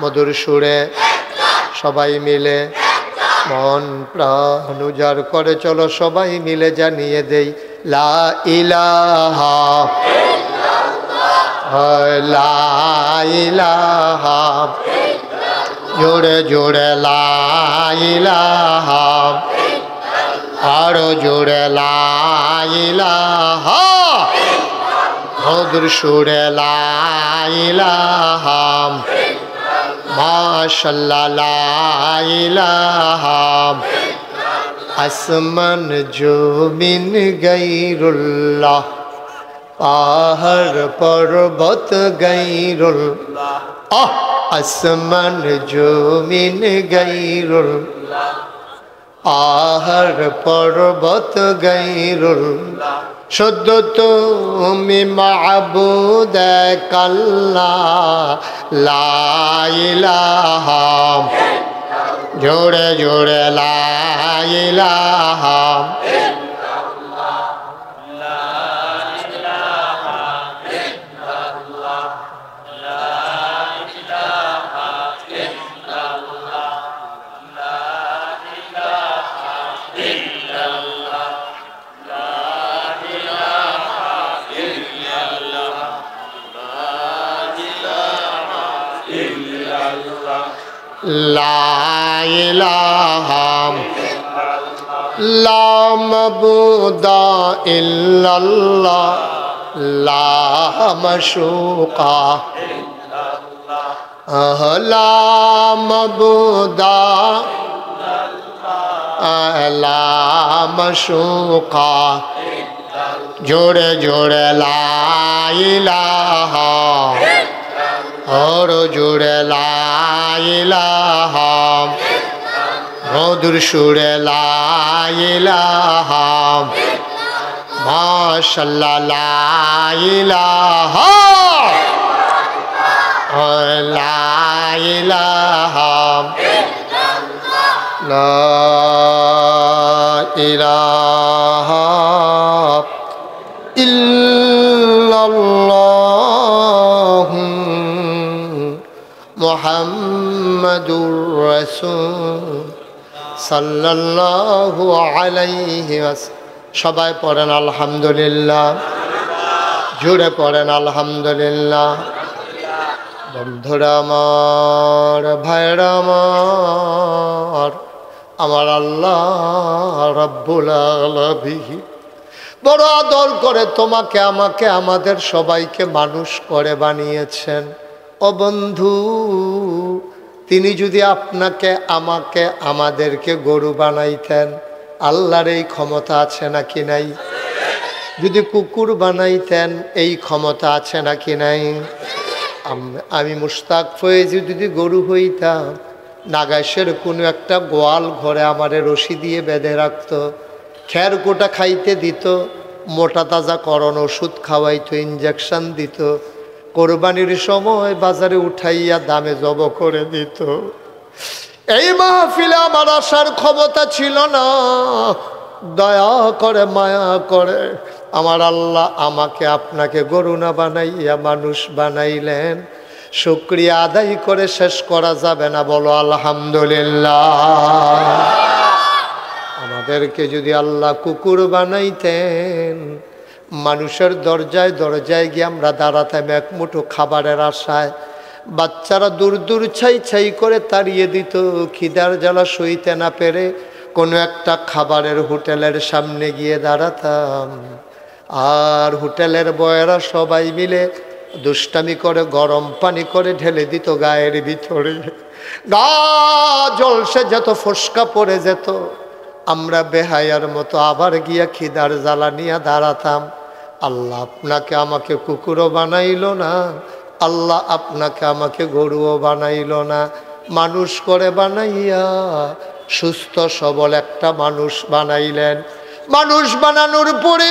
মধুর সুরে সবাই মিলে মন প্রাণ উজাড় করে চলো সবাই মিলে জানিয়ে দেই লা ইলাহা লা ইলাহা, জোরে জোরে লা ইলাহা, আরো জোরে লা ইলাহা, মধুর সুরে লা ইলাহা, মাশাআল্লাহ লা ইলাহা, আসমান জমিন গায়রুল্লাহ, পাহাড় পর্বত গায়রুল্লাহ, আসমান জমিন গায়রুল্লাহ, পাহাড় পর্বত গায়রুল্লাহ, শুধু তুমি মাবুদ এক আল্লাহ, লা ইলাহা, জোরে জোরে লা ইলাহা, লা ইলাহা লা মাবুদা ইল্লাল্লাহ, লা মাশুকা লা মাবুদা লা মাশুকা, জোরে জোরে লা ইলাহা, और जुड़े ला इलाहा, मधुर सुरे ला इलाहा, माशाअल्लाह ला इलाहा, ला इलाहा, ला इलाहा इल्लल्लाह মুহাম্মাদুর রাসূল সাল্লাল্লাহু আলাইহি ওয়াসাল্লাম। সবাই পড়েন আলহামদুলিল্লাহ, জুড়ে পড়েন আলহামদুলিল্লাহ। বন্ধুরা আমার, ভাইরা আমার, আমার আল্লাহ রাব্বুল আলামিন বড় আদর করে তোমাকে, আমাকে, আমাদের সবাইকে মানুষ করে বানিয়েছেন। ও বন্ধু, তিনি যদি আপনাকে, আমাকে, আমাদেরকে গরু বানাইতেন, আল্লাহর এই ক্ষমতা আছে নাকি নাই? যদি কুকুর বানাইতেন, এই ক্ষমতা আছে নাকি নাই? আমি মুশতাক ফয়েজ যদি গরু হইতাম, নাগাইশের কোনো একটা গোয়াল ঘরে আমারে রশি দিয়ে বেঁধে রাখতো, খের গোটা খাইতে দিত, মোটা তাজা করণ ওষুধ খাওয়াইতো, ইঞ্জেকশন দিত, কোরবানির সময় বাজারে উঠাইয়া দামে জব করে দিত। এই মাহফিলে আমার আসার ক্ষমতা ছিল না। দয়া করে, মায়া করে আমার আল্লাহ আমাকে, আপনাকে গরু না বানাইয়া মানুষ বানাইলেন। শুকরিয়া আদায় করে শেষ করা যাবে না, বলো আলহামদুলিল্লাহ। আমাদেরকে যদি আল্লাহ কুকুর বানাইতেন, মানুষের দরজায় দরজায় গিয়ে আমরা দাঁড়াতাম এক মুঠো খাবারের আশায়। বাচ্চারা দূর দূর ছাই ছাই করে তাড়িয়ে দিত, খিদার জ্বালা সইতে না পেরে কোনো একটা খাবারের হোটেলের সামনে গিয়ে দাঁড়াতাম। আর হোটেলের বয়েরা সবাই মিলে দুষ্টামি করে গরম পানি করে ঢেলে দিত গায়ের ভিতরে। গা জলসে যেত, ফোসকা পড়ে যেত। আমরা বেহায়ার মতো আবার গিয়া খিদার জ্বালা নিয়ে দাঁড়াতাম। আল্লাহ আপনাকে আমাকে কুকুরও বানাইল না, আল্লাহ আপনাকে আমাকে গরুও বানাইল না, মানুষ করে বানাইয়া সুস্থ সবল একটা মানুষ বানাইলেন। মানুষ বানানোর পরে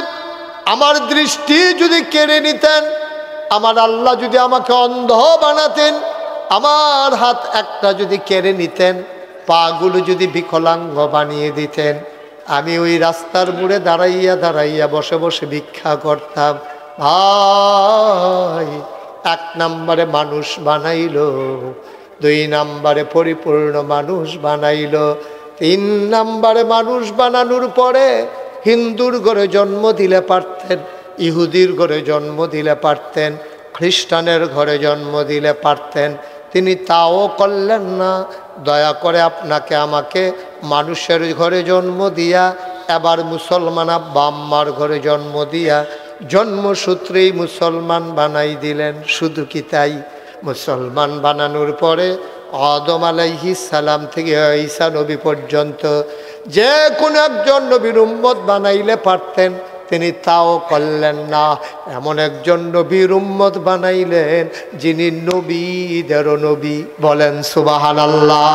আমার দৃষ্টি যদি কেড়ে নিতেন, আমার আল্লাহ যদি আমাকে অন্ধ বানাতেন, আমার হাত একটা যদি কেড়ে নিতেন, পাগুলো যদি বিকলাঙ্গ বানিয়ে দিতেন, আমি ওই রাস্তার মোড়ে দাঁড়াইয়া দাঁড়াইয়া বসে বসে ভিক্ষা করতাম। ভাই, 1 নম্বরে মানুষ বানাইলো, 2 নম্বরে পরিপূর্ণ মানুষ বানাইলো, 3 নম্বরে মানুষ বানানোর পরে হিন্দুর ঘরে জন্ম দিলে পারতেন, ইহুদির ঘরে জন্ম দিলে পারতেন, খ্রিস্টানের ঘরে জন্ম দিলে পারতেন, তিনি তাও করলেন না। দয়া করে আপনাকে আমাকে মানুষের ঘরে জন্ম দিয়া এবার মুসলমান আব্বা আম্মার ঘরে জন্ম দিয়া জন্মসূত্রেই মুসলমান বানাই দিলেন। শুধু কি তাই, মুসলমান বানানোর পরে আদম আলাইহিস সালাম থেকে ঈসা নবী পর্যন্ত যে কোনো একজন নবীর উম্মত বানাইলে পারতেন, তিনি তাও করলেন না। এমন একজন নবীর উম্মত বানাইলেন যিনি নবীদেরও নবী, বলেন সুবহানাল্লাহ।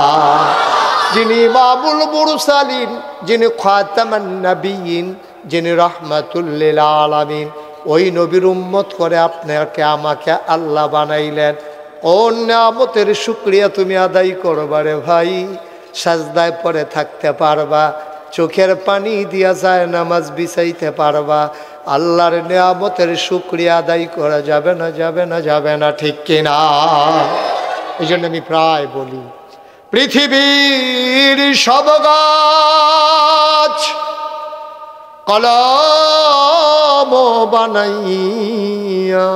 যিনি ইমামুল মুরসালিন, যিনি খাতামান নবিয়্যিন, যিনি রাহমাতুল লিল আলামিন, ওই নবীর উম্মত করে আপনাকে আমাকে আল্লাহ বানাইলেন। কোন নিয়ামতের শুকরিয়া তুমি আদায় করবা রে ভাই? সাজদায় পড়ে থাকতে পারবা, চোখের পানি দিয়া যায় নামাজ বিছাইতে পারবা, আল্লাহর নিয়ামতের শুকরিয়া আদায় করা যাবে না, যাবে না, যাবে না, ঠিক কিনা? এই জন্য আমি প্রায় বলি, পৃথিবীর সব গাছ কলম বানাইয়া,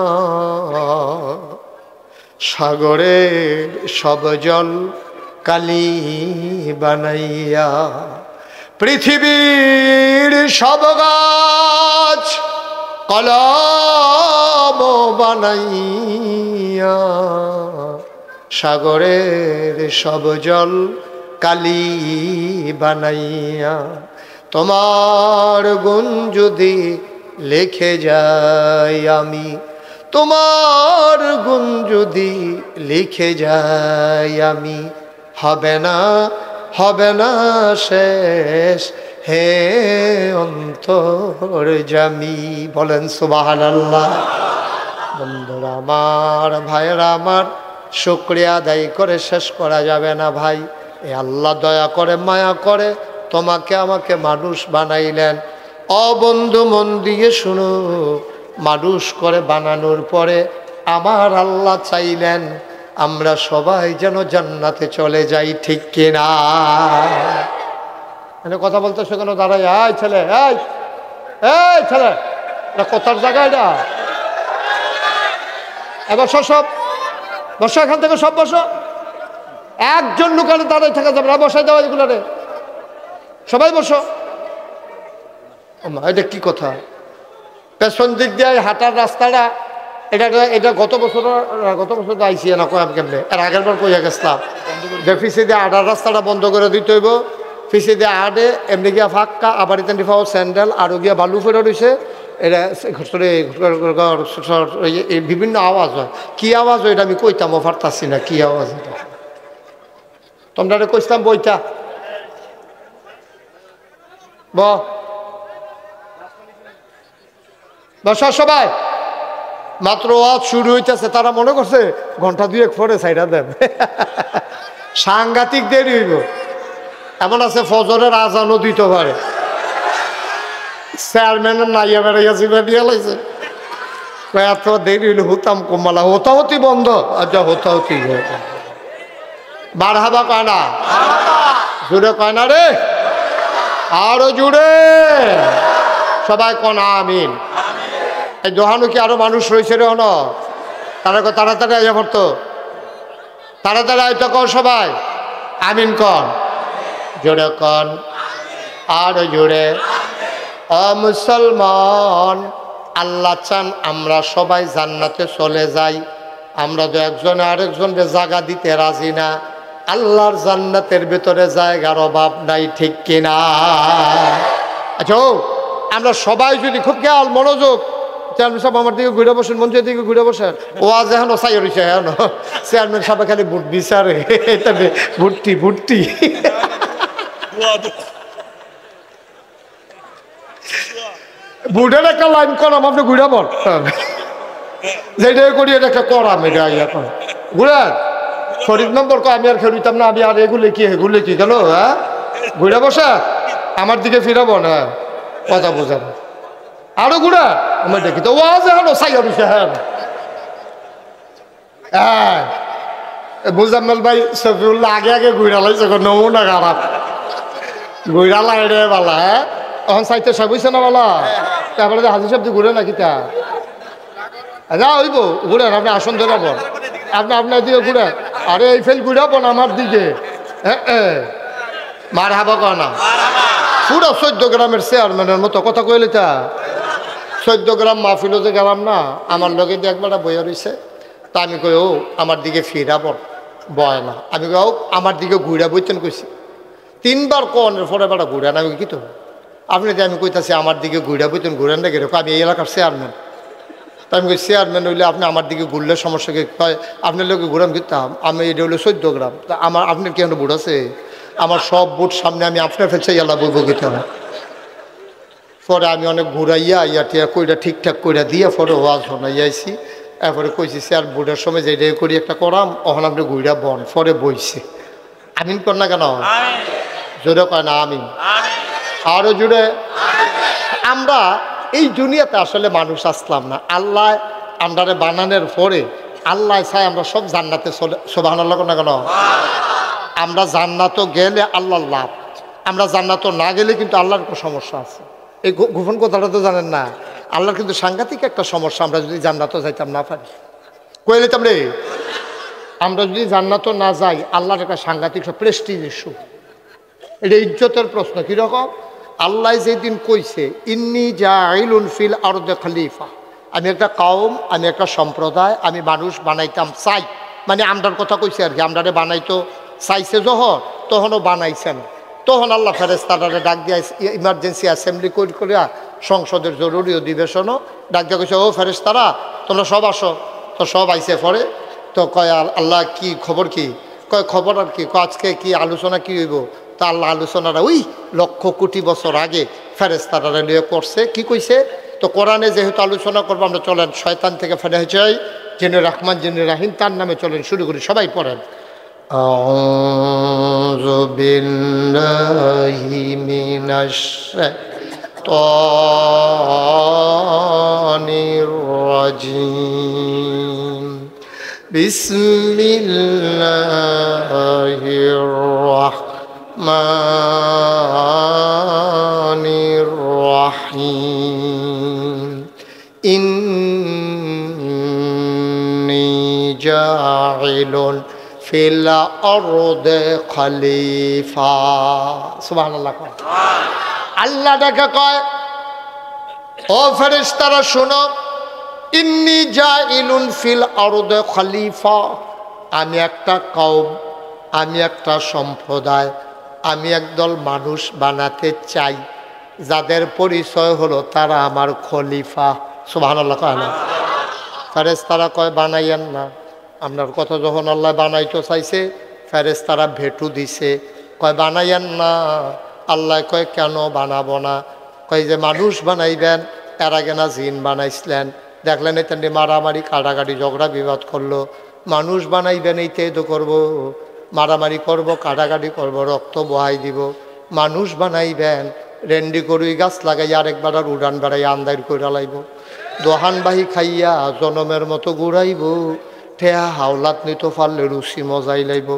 সাগরের সব জল কালি বানাইয়া, পৃথিবীর সব গাছ কলম বানাইয়া, সাগরের সব জল কালি বানাইয়া, তোমার গুণ যদি লিখে যাই আমি, তোমার গুণ যদি লিখে যাই আমি, হবে না, হবে না শেষ হে অন্তর্যামী, বলেন সুবহানাল্লাহ। বন্ধুরা আমার, ভাইয়েরা আমার, শুকরিয়া আদায় করে শেষ করা যাবে না ভাই। এ আল্লাহ দয়া করে মায়া করে তোমাকে আমাকে মানুষ বানাইলেন। বন্ধু মন দিয়ে শুনো, মানুষ করে বানানোর পরে আমার আল্লাহ চাইলেন আমরা সবাই যেন জান্নাতে চলে যাই, ঠিক কিনা? মানে কথা বলতে সেখানে দাঁড়াই, এই ছেলে, এই ছেলে, এটা কথার জায়গায় না, এবার সব বসো, এখান থেকে সব বসো, একজন লুকানো দাঁড়াই থাকা যাবে না, বসাই দেওয়া এগুলো রে, সবাই বসো। এটা কি কথা? পেছন দিক দিয়ে হাঁটার রাস্তাটা, এটা গত বছর আইসি না, কয় কেমনে এর আগের বার কইয়া গেছিলাম যে ফিসে দিয়ে আডার রাস্তাটা বন্ধ করে দিতে হইব। ফিসে দিয়ে আডে এমনি গিয়া ফাঁকা, আবার ইতানি ফাও স্যান্ডেল আরও গিয়া বালু ফেরা রয়েছে। এটা বিভিন্ন আওয়াজ হয়, কি আওয়াজ হয় এটা আমি কইতামও পারতাছি না, কি আওয়াজ এটা তোমরা কইতাম বইটা বসা সবাই। মাত্র ওয়াজ শুরু হইতেছে, তারা মনে করছে ঘন্টা 2 পরে সাইডা দেন, সাংঘাতিক দেরি হইব। এমন আছে ফজরের আজানও দিতে পারে, চেয়ারম্যানের নাইয়া বেড়াইয়া জিবা দিয়া লাইছে, এত দেরি হইলে হতাম কমালা, হতাহতি বন্ধ। আচ্ছা হতাহতি বারহাবা কয় না, জুড়ে কয় না রে, আরো জুড়ে সবাই কন আমিন। এই দোহানো কি আরো মানুষ রয়েছে রে? হন তারা তাড়াতাড়ি আইয়া পড়তো, তাড়াতাড়ি আইতো কন সবাই আমিন কন, জোরে কন, আরো জোরে। মুসলমান, আল্লাহ চান আমরা সবাই জান্নাতে চলে যাই, আমরা তো একজনে আরেকজনকে জায়গা দিতে রাজি না। আল্লাহর জান্নাতের ভিতরে জায়গার অভাব নাই, ঠিক কিনা? আচ্ছা আমরা সবাই যদি খুব খেয়াল মনোযোগ, চেয়ারম্যান সাহেব আমার দিকে ঘুরে বসেন, মঞ্চের দিকে ঘুরে বসেন, ওয়াজ এখন চাই রয়েছে, চেয়ারম্যান সাহেব খালি ভোট বিচারে, ভুট্টি ভুট্টি বুড়ের একটা লাইন করাম, আপনি ঘুরে বল যেটাই করি এটা একটা করাম, এটা এখন ঘুরে শরীর নম্বর আমি আর খেলিতাম না, আমি আর এগুলো কি গেল, হ্যাঁ ঘুরে বসা আমার দিকে ফিরাবো না, কথা বোঝান আরো ঘুরা আমার দেখি তো ওয়াজ হলো সাইয়া দিছে। হ্যাঁ হ্যাঁ মুজাম্মেল ভাই সফিউল্লাহ আগে আগে ঘুরা লাইছে, নমুনা খারাপ ঘুরা লাই রে বালা। হ্যাঁ তখন সাইতে সব হইছে না বালা, তারপরে হাজির সাহেব ঘুরে নাকি তা যা হইব ঘুরেন, আপনি আসন ধরাবন, আপনি আপনার দিকে ঘুরেন, আরে এই ফেল ঘুরাবন আমার দিকে। হ্যাঁ মার হাবা কনা পুরো 14 গ্রামের চেয়ারম্যানের মতো কথা কইলে, তা 14 গ্রাম মাহফিলও যে গেলাম না, আমার লগে দিয়ে একবার বইয়া রয়েছে, তা আমি কই ও আমার দিকে ফিরাবন বয় না, আমি কই ও আমার দিকে ঘুরা বইতেন কইছি 3বার কনের পরে বেড়া ঘুরেন, আমি কি তো আপনি যে আমি কইতাছি আমার দিকে ঘুরা বইতেন ঘুরেন না কেরকম, আমি এই এলাকার চেয়ারম্যান, তা আমি কই চেয়ারম্যান হইলে আপনি আমার দিকে ঘুরলে সমস্যা কি, আপনার লোকে ঘুরাম কিতাম, আমি এটা হলো 14 গ্রাম, তা আমার আপনার কি বুট আছে, আমার সব বুট সামনে, আমি আপনার ফেলছে ইয়ালা বইব গিতাম। পরে আমি অনেক ঘুরাইয়া টিয়া কইরা ঠিকঠাক কইরা দিয়ে পরে ওয়াজ শোনাইয়াছি, এরপরে কইছি স্যার বুটের সময় যেটাই করি একটা করাম, ওখান আপনি ঘুরা বন, পরে বইছে আমিন কর না কেন, জোরে কয় না আমিন, আরো জুড়ে। আমরা এই দুনিয়াতে আসলে মানুষ আসলাম না, আল্লাহ আন্ডারে বানানোর পরে আল্লাহ চাই আমরা সব জান্নাতে চলে, সুবহানাল্লাহ না কেন, আমরা জান্নাতও গেলে আল্লাহ লাভ, আমরা জান্নাতও না গেলে কিন্তু আল্লাহর কোনো সমস্যা আছে। এই গোপন কথাটা তো জানেন না, আল্লাহর কিন্তু সাংঘাতিক একটা সমস্যা, আমরা যদি জান্নাতও যাইতাম না পারি, কয়ে নিতাম রে, আমরা যদি জান্নাতও না যাই আল্লাহর একটা সাংঘাতিক প্রেস্টিজ ইস্যু, এটা ইজ্জতের প্রশ্ন। কীরকম, আল্লাহ যেদিন কইছে ইন্নী জাইলুন ফিল আরদে খলিফা, আমি একটা কওম, আমি একটা সম্প্রদায়, আমি মানুষ বানাইতাম চাই, মানে আমরার কথা কইছে আর কি, আমরারে বানাইতো চাইছে যখন, তখনও বানাইছে না, তখন আল্লাহ ফেরেশতারে ডাক দিয়া ইমার্জেন্সি অ্যাসেম্বলি করিয়া সংসদের জরুরি অধিবেশনও ডাক দিয়া কইছে, ও ফেরেশতারা তোমরা সব আসো, তো সব আইসে পরে, তো কয় আল্লাহ কি খবর, কি কয় খবর আর কি, আজকে কি আলোচনা কি হইব, তা আল্লাহ আলোচনাটা ওই লক্ষ কোটি বছর আগে ফেরেশতারা নিয়ে করছে, কি কইছে, তো কোরআনে যেহেতু আলোচনা করবো আমরা চলেন শয়তান থেকে ফেলে হয়েছে যিনি রহমান যিনি রাহিম তার নামে চলেন, শুরু করি, সবাই পড়েন। আউযু বিল্লাহি মিনাশ শাইতানির রাজিম, বিসমিল্লাহির রাহমানির রাহিম, ইন্নী জাইলুন ফিল আরদে খলিফা, সুবহানাল্লাহ। আল্লাহ ডাকে কয়, ও ফেরেশতারা শোনো, ইন্নী জাইলুন ফিল আরদে খলিফা, আমি একটা কওম, আমি একটা সম্প্রদায়, আমি একদল মানুষ বানাতে চাই, যাদের পরিচয় হলো তারা আমার খলিফা, সুবহানাল্লাহ কয় না। ফেরেশতারা কয় বানাইয়েন না, আপনার কথা যখন আল্লাহ বানাইতে চাইছে ফেরেশতারা ভেটু দিছে, কয় বানাইয়েন না, আল্লাহ কয় কেন বানাবো না, কয় যে মানুষ বানাইবেন, এর আগে না জিন বানাইছিলেন, দেখলেন এতে মারামারি কাটাকাটি ঝগড়া বিবাদ করলো, মানুষ বানাইবেন এইতে তো করবো, মারামারি করব, কাটাকাটি করব, রক্ত বহাই দিব, মানুষ বানাইবেন রেন্ডি করুই গাছ লাগাই আরেকবার আর উড়ান বেড়াই আন্দার করে লাইব, দোহানবাহি খাইয়া জনমের মতো ঘুরাইব, ঠেয়া হাওলাত নিত পারলে রুচি মজাই লাইব,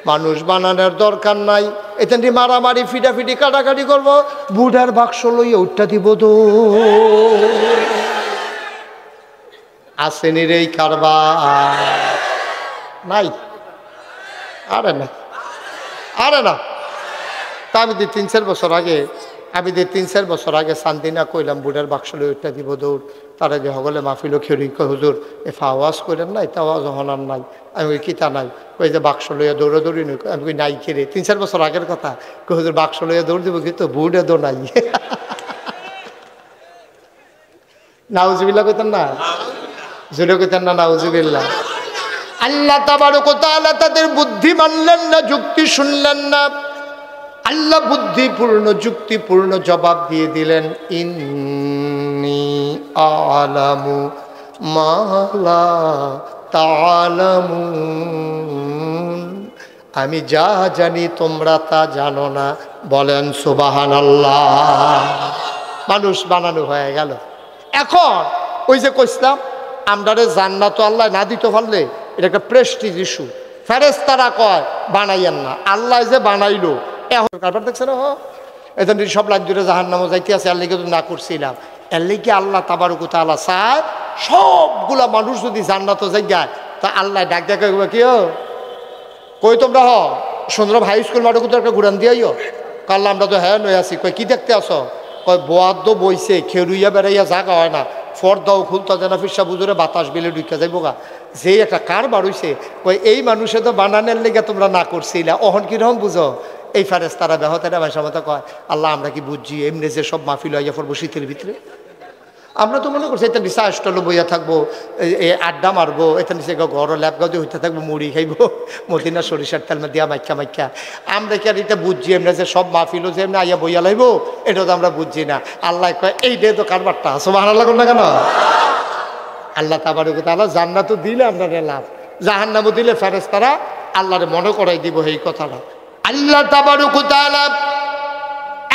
মানুষ বানানোর দরকার নাই, এতে মারামারি ফিটাফিটি কাটাকাটি করব, বুড়ার বাক্স লইয়া উঠটা দিব তো আসেনি রে কারবার নাই, আরে না আরে না। তা আমি 3-4 বছর আগে, আমি 3-4 বছর আগে শান্তিনা কইলাম বুড়ার বাক্স লই উঠটা দিব দৌড়, তার আগে হগলে মাহফিল খেরি কয় হুজুর এ আওয়াজ করেন নাই, তা আওয়াজ হনার নাই, আমি ওই কিতা নাই, কই যে বাক্স লইয়া দৌড়াদৌড়ি নই, আমি কই নাই খেরে, 3-4 বছর আগের কথা, কই হুজুর বাক্স লইয়া দৌড় দিব কিন্তু বুড়ে দো নাই। নাউজুবিল্লাহ কইতেন না, জোরে কইতেন না নাউজুবিল্লাহ। আল্লাহ তাবারক ওয়া তাআলা তাদের বুদ্ধি মানলেন না, যুক্তি শুনলেন না, আল্লাহ বুদ্ধিপূর্ণ যুক্তিপূর্ণ জবাব দিয়ে দিলেন, ইন্নী আলামু মা লা তা'লামুন, আমি যা জানি তোমরা তা জানো না। বলেন সুবহানাল্লাহ। মানুষ বানানো হয়ে গেল। এখন ওই যে কইছিলাম আমরা জান্নাত আল্লাহ না দিতে পারলে এটা একটা প্রেস্টিজ ইস্যু। ফেরেশতারা কয় বানাইয়েন না, আল্লাহ যে বানাইলো এখন কারবার দেখছে না। এখন সব লাইন দূরে জাহান্নামে যাইতে আছে, এর লেগে তো না করছিলাম। এর লেগে আল্লাহ তাবারক ওয়া তাআলা চায় সবগুলা মানুষ যদি জান্নাতে যাই যায়, তা আল্লাহ ডাক ডাক কি কই তোমরা সুন্দর হাই স্কুল মাঠে কোথাও একটা ঘুরান দিয়াইও। কাল্লা আমরা তো হ্যাঁ নই আছি। কই কি দেখতে আসো? কয় বোয়াদ্দ বইছে খেরুইয়া বেড়াইয়া জাগা হয় না, ফর্দাও খুলতা জানা ফিরসা বুজুরে বাতাস বিলে ঢুকে যাইব গা। যে একটা কারবার হইছে, কই এই মানুষে তো বানানোর লেগে তোমরা না করছিলা, অহন কিরকম বুঝো? এই ফেরেশতারা ব্যাহতেরা ভাষা মতো কয়, আল্লাহ আমরা কি বুঝছি এমনি যে সব মাহফিল হইয়া পড়বো শীতের ভিতরে? আমরা তো মনে করছি এটা নিচে আষ্টলে বইয়া থাকবো, আড্ডা মারবো, এটা নিচে ঘর ল্যাপগাও দিয়ে হইতে থাকবো, মুড়ি খাইবো মদিনা সরিষার তেল দিয়া মাইকা মাইকা। আমরা কি আর এটা বুঝছি এমনি যে সব মাহফিলও যে এমনি আইয়া বইয়া লাইবো? এটা তো আমরা বুঝছি না। আল্লাহ কয় এইটাই তো কারবারটা। সুবহানাল্লাহ না কেন? আল্লাহ তাবারক ওয়া তাআলা জান্নাত দিলে আমরা লাভ, জাহান্নামও দিলে ফেরেশতারা আল্লাহরে মনে করাই দিব এই কথাটা। আল্লাহ তাবারক ওয়া তাআলা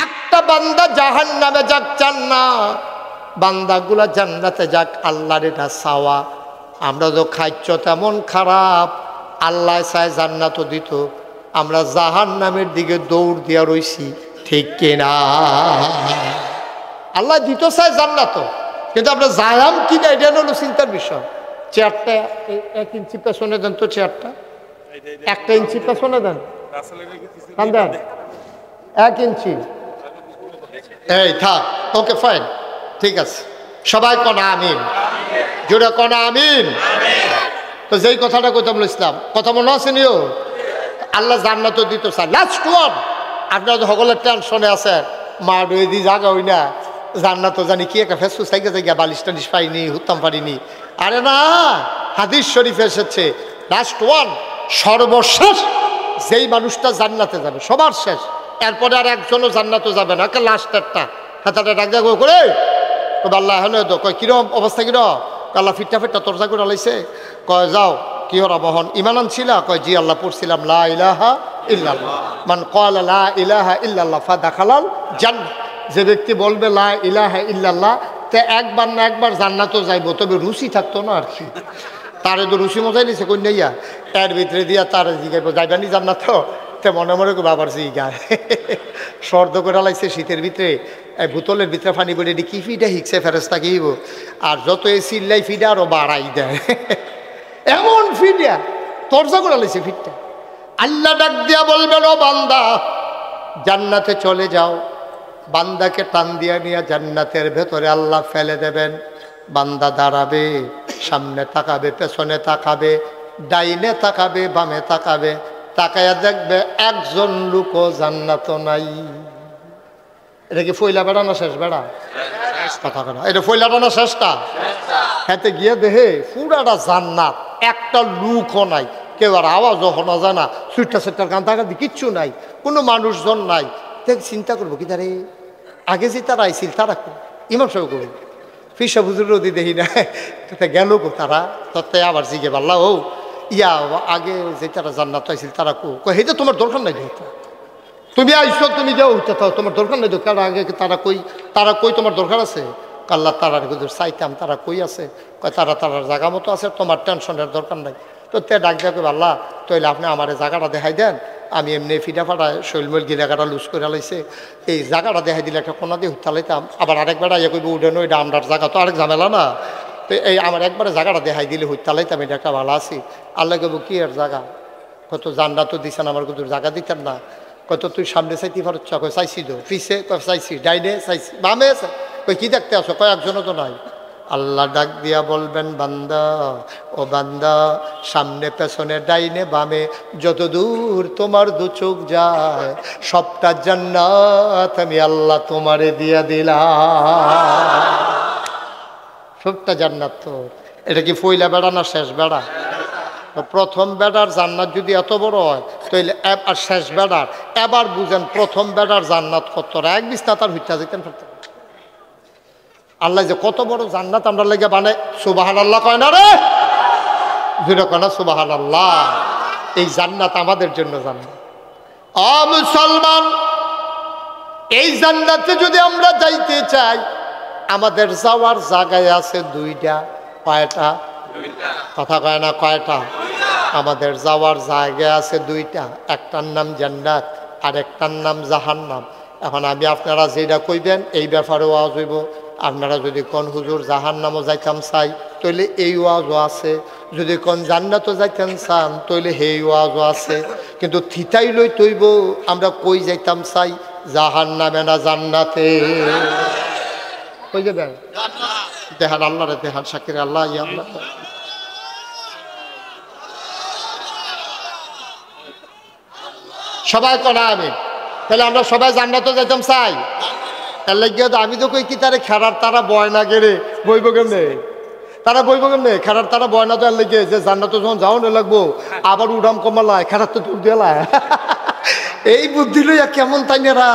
একটা বান্দা জাহান্নামে যাক চান না, বান্দাগুলা জান্নাতে যাক আল্লাহর এটা চাওয়া। আমরা তো খাইছ তেমন খারাপ, আল্লাহ চায় জান্নাতও দিত, আমরা জাহান্নামের দিকে দৌড় দিয়া রইছি, ঠিক কিনা? আল্লাহ দিত চায় জান্নাত, কিন্তু আমরা যাইলাম কিনা এটা হলো চিন্তার বিষয়। চেয়ারটা 1 ইঞ্চি পেছনে দেন তো, চেয়ারটা 1 ইঞ্চি পেছনে দেন, দেন 1 ইঞ্চি। এই থাক, ওকে ফাইন, ঠিক আছে। সবাই কনা আমিন, জোরে কনা আমিন। তো যেই কথাটা কইতাম ইসলাম, কথা মনে আছে নিও? আল্লাহ জান্নাত দিত চায়। লাস্ট ওয়ান, আপনারা তো সকলের টেনশনে আছে, মা ডুয়ে দি জাগা হই না, জান্নাত জানি কি একটা ফেসফুস থাইকে জায়গা, বালিশ টালিশ পাইনি, হুত্তাম পারিনি। আরে না, হাদিস শরীফে এসেছে লাস্ট ওয়ান, সর্বশেষ যেই মানুষটা জান্নাতে যাবে, সবার শেষ, এরপরে আর একজনও জান্নাতে যাবে না, লাস্টেরটা হাতাটা ডাক ডাক করে আল্লাহ হলে তো কয় কিরম অবস্থা, কিরম? আল্লাহ ফিটটা ফিটটা তরজা করে লাইছে। কয় যাও কি ওরা বহন ইমান আনছিলা? কয় জি আল্লাহ পড়ছিলাম লা ইলাহা ইল্লাল্লাহ, মান ক্বালা লা ইলাহা ইল্লাল্লাহ ফাদাখালাল জান্নাহ। যে ব্যক্তি বলবে লা ইলাহা ইল্লাল্লাহ, তে একবার না একবার জান্নাতও যাইবো, তবে রুচি থাকতো না আর কি। তারে তো রুচি মজাই নিছে কন্যাইয়া, এর ভিতরে দিয়া তারে জিগাইব যাইবানি জান্নাত, তে মনে মনে বাবার জিগায় সর্দ করে লাইছে শীতের ভিতরে, বোতলের ভিতরে পানি বলে কি ফিডা হিকছে ফেরেস্তা গিয়েব, আর যত এই চিল্লাই ফিডা আরো বাড়াই দেয়, এমন ফিডা তরজা করে লাইছে ফিটটা। আল্লাহ ডাক দিয়া বলবেন, ও বান্দা জান্নাতে চলে যাও। বান্দাকে টান দিয়া নিয়ে জান্নাতের ভেতরে আল্লাহ ফেলে দেবেন। বান্দা দাঁড়াবে, সামনে তাকাবে, পেছনে তাকাবে, ডাইনে তাকাবে, বামে তাকাবে, তাকায়া দেখবে একজন লোকও জান্নাত নাই। এটা কি ফইলা বেড়া না শেষ বেড়া? কথা কথা, এটা ফইলা বেড়া না শেষটা? হাতে গিয়ে দেহে পুরাটা জান্নাত, একটা লুকও নাই, কেউ আর আওয়াজও শোনা যায় না, সুইটটা সেটটার গান থাকাতে কিচ্ছু নাই, কোনো মানুষজন নাই। দেখ চিন্তা করবো কি তারে আগে যে তারা আইছিল তারা ইমাম সাহেব করবো, ফিসা বুজুর রদি দেখি না গেল গো তারা, তত্ত্বে আবার জিগে পারলা ও ইয়া আগে যে তারা জান্নাত আইছিল তারা কইটা তোমার দরকার নাই, তুমি আইসো তুমি যাও, তোমার দরকার নাই, তারা আগে তারা কই তোমার দরকার আছে? কাল্লা তারার চাইতাম, তারা কই আছে? কয় তারা তারার জায়গা মতো আছে, তোমার টেনশনের দরকার নাই। তো তে ডাক দেখো আল্লাহ তাইলে আপনি আমার জায়গাটা দেখাই দেন, আমি এমনি ফিটা ফাটা শৈলমৈল গিলাগাটা লুজ করে লাইছে, এই জায়গাটা দেখাই দিলে একটা কোনা দিয়ে হুতালাইতাম, আবার আরেকবার আইয়া কইব উঠে নই, এটা আমরার জায়গা তো আরেক ঝামেলা না, তো এই আমার একবারে জায়গাটা দেখাই দিলে হুতালাইতাম, এটা একটা ভালো আছি। আল্লাহ কইব কি আর জায়গা? কত জান্নাত তো দিছেন, আমার কত জায়গা দিতেন না, কত তুই সামনে চাইতে পারছ? কয় চাইছি তো, পিছে কয় চাইছি, ডাইনে চাইছি, বামে কই কি দেখতে আসো? কয় একজনও তো নাই। আল্লাহ ডাক দিয়া বলবেন, বান্দা ও বান্দা, সামনে পেছনে ডাইনে বামে যত দূর তোমার দু চোখ যায় সবটা জান্নাত আমি আল্লাহ তোমারে দিয়া দিলাম, সবটা জান্নাত। তো এটা কি ফইলা বেড়া না শেষ বেড়া? প্রথম বেডার জান্নাত যদি এত বড় হয় তাহলে আর শেষ বেডার এবার বুঝেন প্রথম বেডার জান্নাত কত এক বিছনা তার হইতে যেতেন ফেলতে আল্লাহ যে কত বড় জান্নাত আমরা লেগে বানায় সুবহানাল্লাহ কয় না রে জুড়ে কয় না সুবহানাল্লাহ এই জান্নাত আমাদের জন্য জান্নাত মুসলমান এই জান্নাতে যদি আমরা যাইতে চাই আমাদের যাওয়ার জায়গায় আছে দুইটা কয়টা কথা কয় না কয়টা আমাদের যাওয়ার জায়গা আছে দুইটা একটার নাম জান্নাত আর একটার নাম জাহান্নাম এখন আমি আপনারা যেটা কইবেন এই ব্যাপারে ওয়াজ হইব আপনারা যদি কোন হুজুর জাহান্নামও যাইতাম চাই তাইলে এই ওয়াজও আছে যদি কোন জান্নাতও যাইতাম চান তাইলে সেই ওয়াজও আছে কিন্তু থিতাই লই তৈব আমরা কই যাইতাম চাই জাহান্নামে না জান্নাতে কই যাবেন দেহান আল্লাহ রে দেহান শাকির আল্লাহ ইয়া আল্লাহ সবাই করা আমি তাহলে আমরা সবাই জান্নাতে যাইতাম চাই তার লাগিয়ে তো আমি তো কই কি তারে খেরার তারা বয়না গেড়ে বইব কেমনে তারা বইব কেমনে খেরার তারা বয়না তো লেগে যে জান্নাতে যখন যাও না লাগবো আবার উড়াম কমালায় খেরার তো দূর দিলায় এই বুদ্ধি লইয়া কেমন তাই নেরা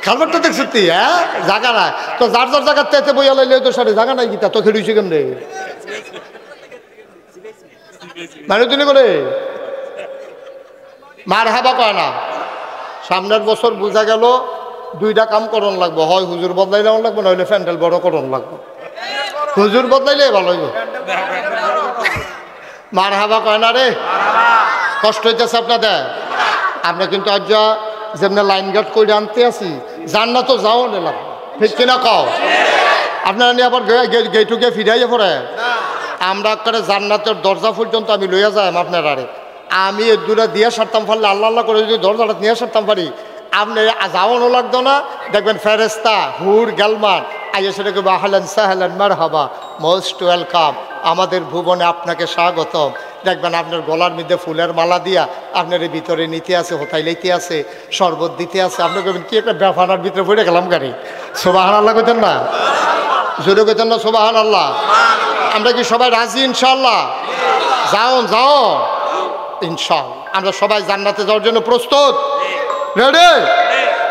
খাবারটা দেখ সত্যি হ্যাঁ জায়গা নাই তো যার যার জায়গার চাইতে বইয়া লাইলে তো সারে জায়গা নাই গীতা তো খেলুইছে কেমনে মানে তুমি করে মার হাবা কয় না সামনের বছর বোঝা গেল দুইটা কাম করণ লাগবো হয় হুজুর বদলাইলে লাগবো নইলে প্যান্ডেল বড় করণ লাগবো হুজুর বদলাইলে ভালো হইব মার হাবা কয় না রে কষ্ট হইতেছে আপনাদের আমরা কিন্তু আজ যেমন লাইন গার্ড করে আনতে আসি জান্নাত তো যাও নিলাম ঠিক কিনা কও আপনারা নিয়ে আবার গেটু গিয়ে ফিরাইয়ে পড়ে আমরা করে জান্নাতের দরজা পর্যন্ত আমি লইয়া যাই আপনার আরে আমি এর দূরে দিয়ে সারতাম পারলে আল্লাহ আল্লাহ করে যদি দরজাটা নিয়ে সারতাম পারি আপনি যাওয়ানো লাগতো না দেখবেন ফেরেস্তা হুর গেলমান আইয়া সেটাকে আহলান সাহলান মারহাবা মোস্ট ওয়েলকাম আমাদের ভুবনে আপনাকে স্বাগতম দেখবেন আপনার গলার মধ্যে ফুলের মালা দিয়া আপনার ভিতরে নিতে আছে হোতাই লইতে আছে শরবত দিতে আছে আপনি কবেন কি একটা ব্যাপার ভিতরে পড়ে গেলাম গাড়ি সুবহানাল্লাহ কইতেন না জোরে কইতেন না সুবহানাল্লাহ আমরা কি সবাই রাজি ইনশাআল্লাহ যাও ইনশাআল্লাহ আমরা সবাই জান্নাতে যাওয়ার জন্য প্রস্তুত রেডি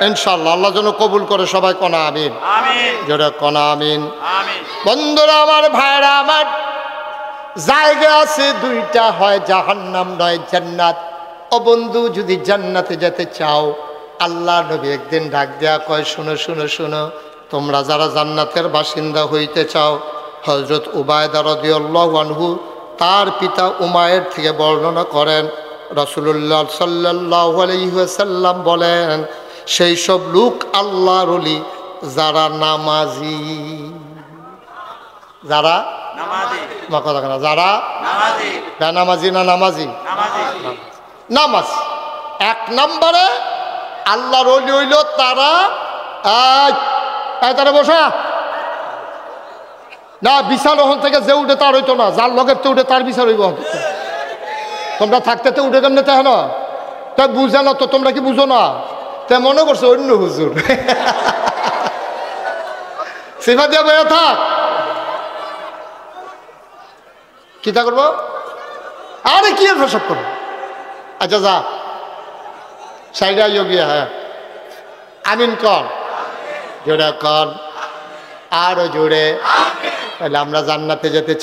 ইনশাআল্লাহ আল্লাহ যেন কবুল করে সবাই কনা আমিন জোরে কনা আমিন বন্ধুরা আমার ভাইরা আমার জায়গা আছে দুইটা হয় জাহান্নাম নয় জান্নাত ও বন্ধু যদি জান্নাতে যেতে চাও আল্লাহ নবী একদিন ডাক দেয়া কয় শুনো শুনো শুনো তোমরা যারা জান্নাতের বাসিন্দা হইতে চাও হযরত উবায়দা রাদিয়াল্লাহু আনহু তার পিতা উমায়ের থেকে বর্ণনা করেন রাসূলুল্লাহ সাল্লাল্লাহু আলাইহি ওয়াসাল্লাম বলেন সেই সব লোক আল্লাহর ওলি যারা নামাজি যারা যারা নামাজি না নামাজি নামাজ এক নম্বরে আল্লাহর ওলি হইল তারা তারা বসা না বিশাল ওখান থেকে যে উঠে তার হইতো না যার লগের তো উঠে তার বিচার হইব তোমরা থাকতে তো উঠে কেমনে তাই না তাই বুঝে না তো তোমরা কি বুঝো না তাই মনে করছো অন্য হুজুর সেবা দিয়া বয়া থাক কি তা করবো আরে কি আর সব করবো আচ্ছা যা সাইডে আইও গিয়া হ্যাঁ আমিন কর জোরে কর আরো জোরে তাহলে আমরা জান্নাতে যেতে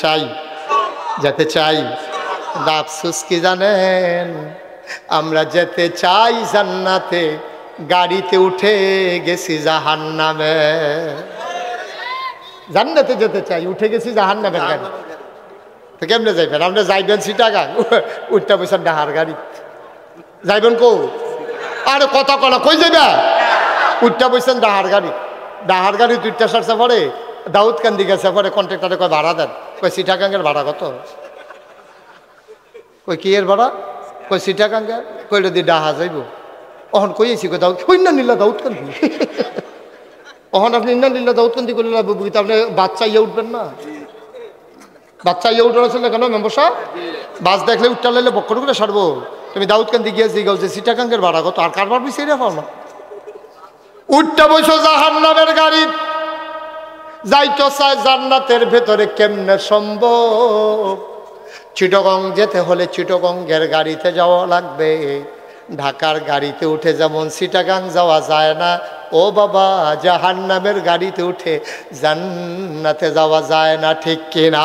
চাই আফসোস কি জানেন আমরা যেতে চাই জান্নাতে গাড়িতে উঠে গেছি জাহান্নামে জান্নাতে যেতে চাই উঠে গেছি জাহান্নামের গাড়ি তো কেমনে যাইবেন আপনি যাইবেন সিটাগাং উঠতে বসেন ডাহার গাড়ি যাইবেন কো আরে কথা কনা কই যাইবা উঠতে বসেন ডাহার গাড়ি দুইটা সারছে পরে দাউদকান্দি গেছে পরে কন্ট্রাক্টরে কয় ভাড়া দেন কয় সিটাগাঙ্গের ভাড়া কত কই কি এর ভাড়া কই সিটাগাঙ্গের কইলে দিয়ে ডাহা যাইব অহন কইছি কই দাউদ কই না নিলা দাউদকান্দি অহন আপনি না নিলা দাউদকান্দি করলে আপনি বাচ্চা ইয়ে উঠবেন না বাচ্চা ইয়ে উঠে আসলে কেন মেম্বরশা বাস দেখলে উঠতে লাইলে বক্কর করে সারবো তুমি দাউদকান্দি গিয়ে জিগাও যে সিটাগাঙ্গের ভাড়া কত আর কারবার পিছিয়ে সেটা পাও না উঠতে বসো জাহান্নামের গাড়ি যাইতো চায় জান্নাতের ভেতরে কেমনে সম্ভব চিটাগং যেতে হলে চিটাগংয়ের গাড়িতে যাওয়া লাগবে, ঢাকার গাড়িতে উঠে যেমন চিটাগাং যাওয়া যায় না, ও বাবা জাহান্নামের গাড়িতে উঠে জান্নাতে যাওয়া যায় না, ঠিক কিনা?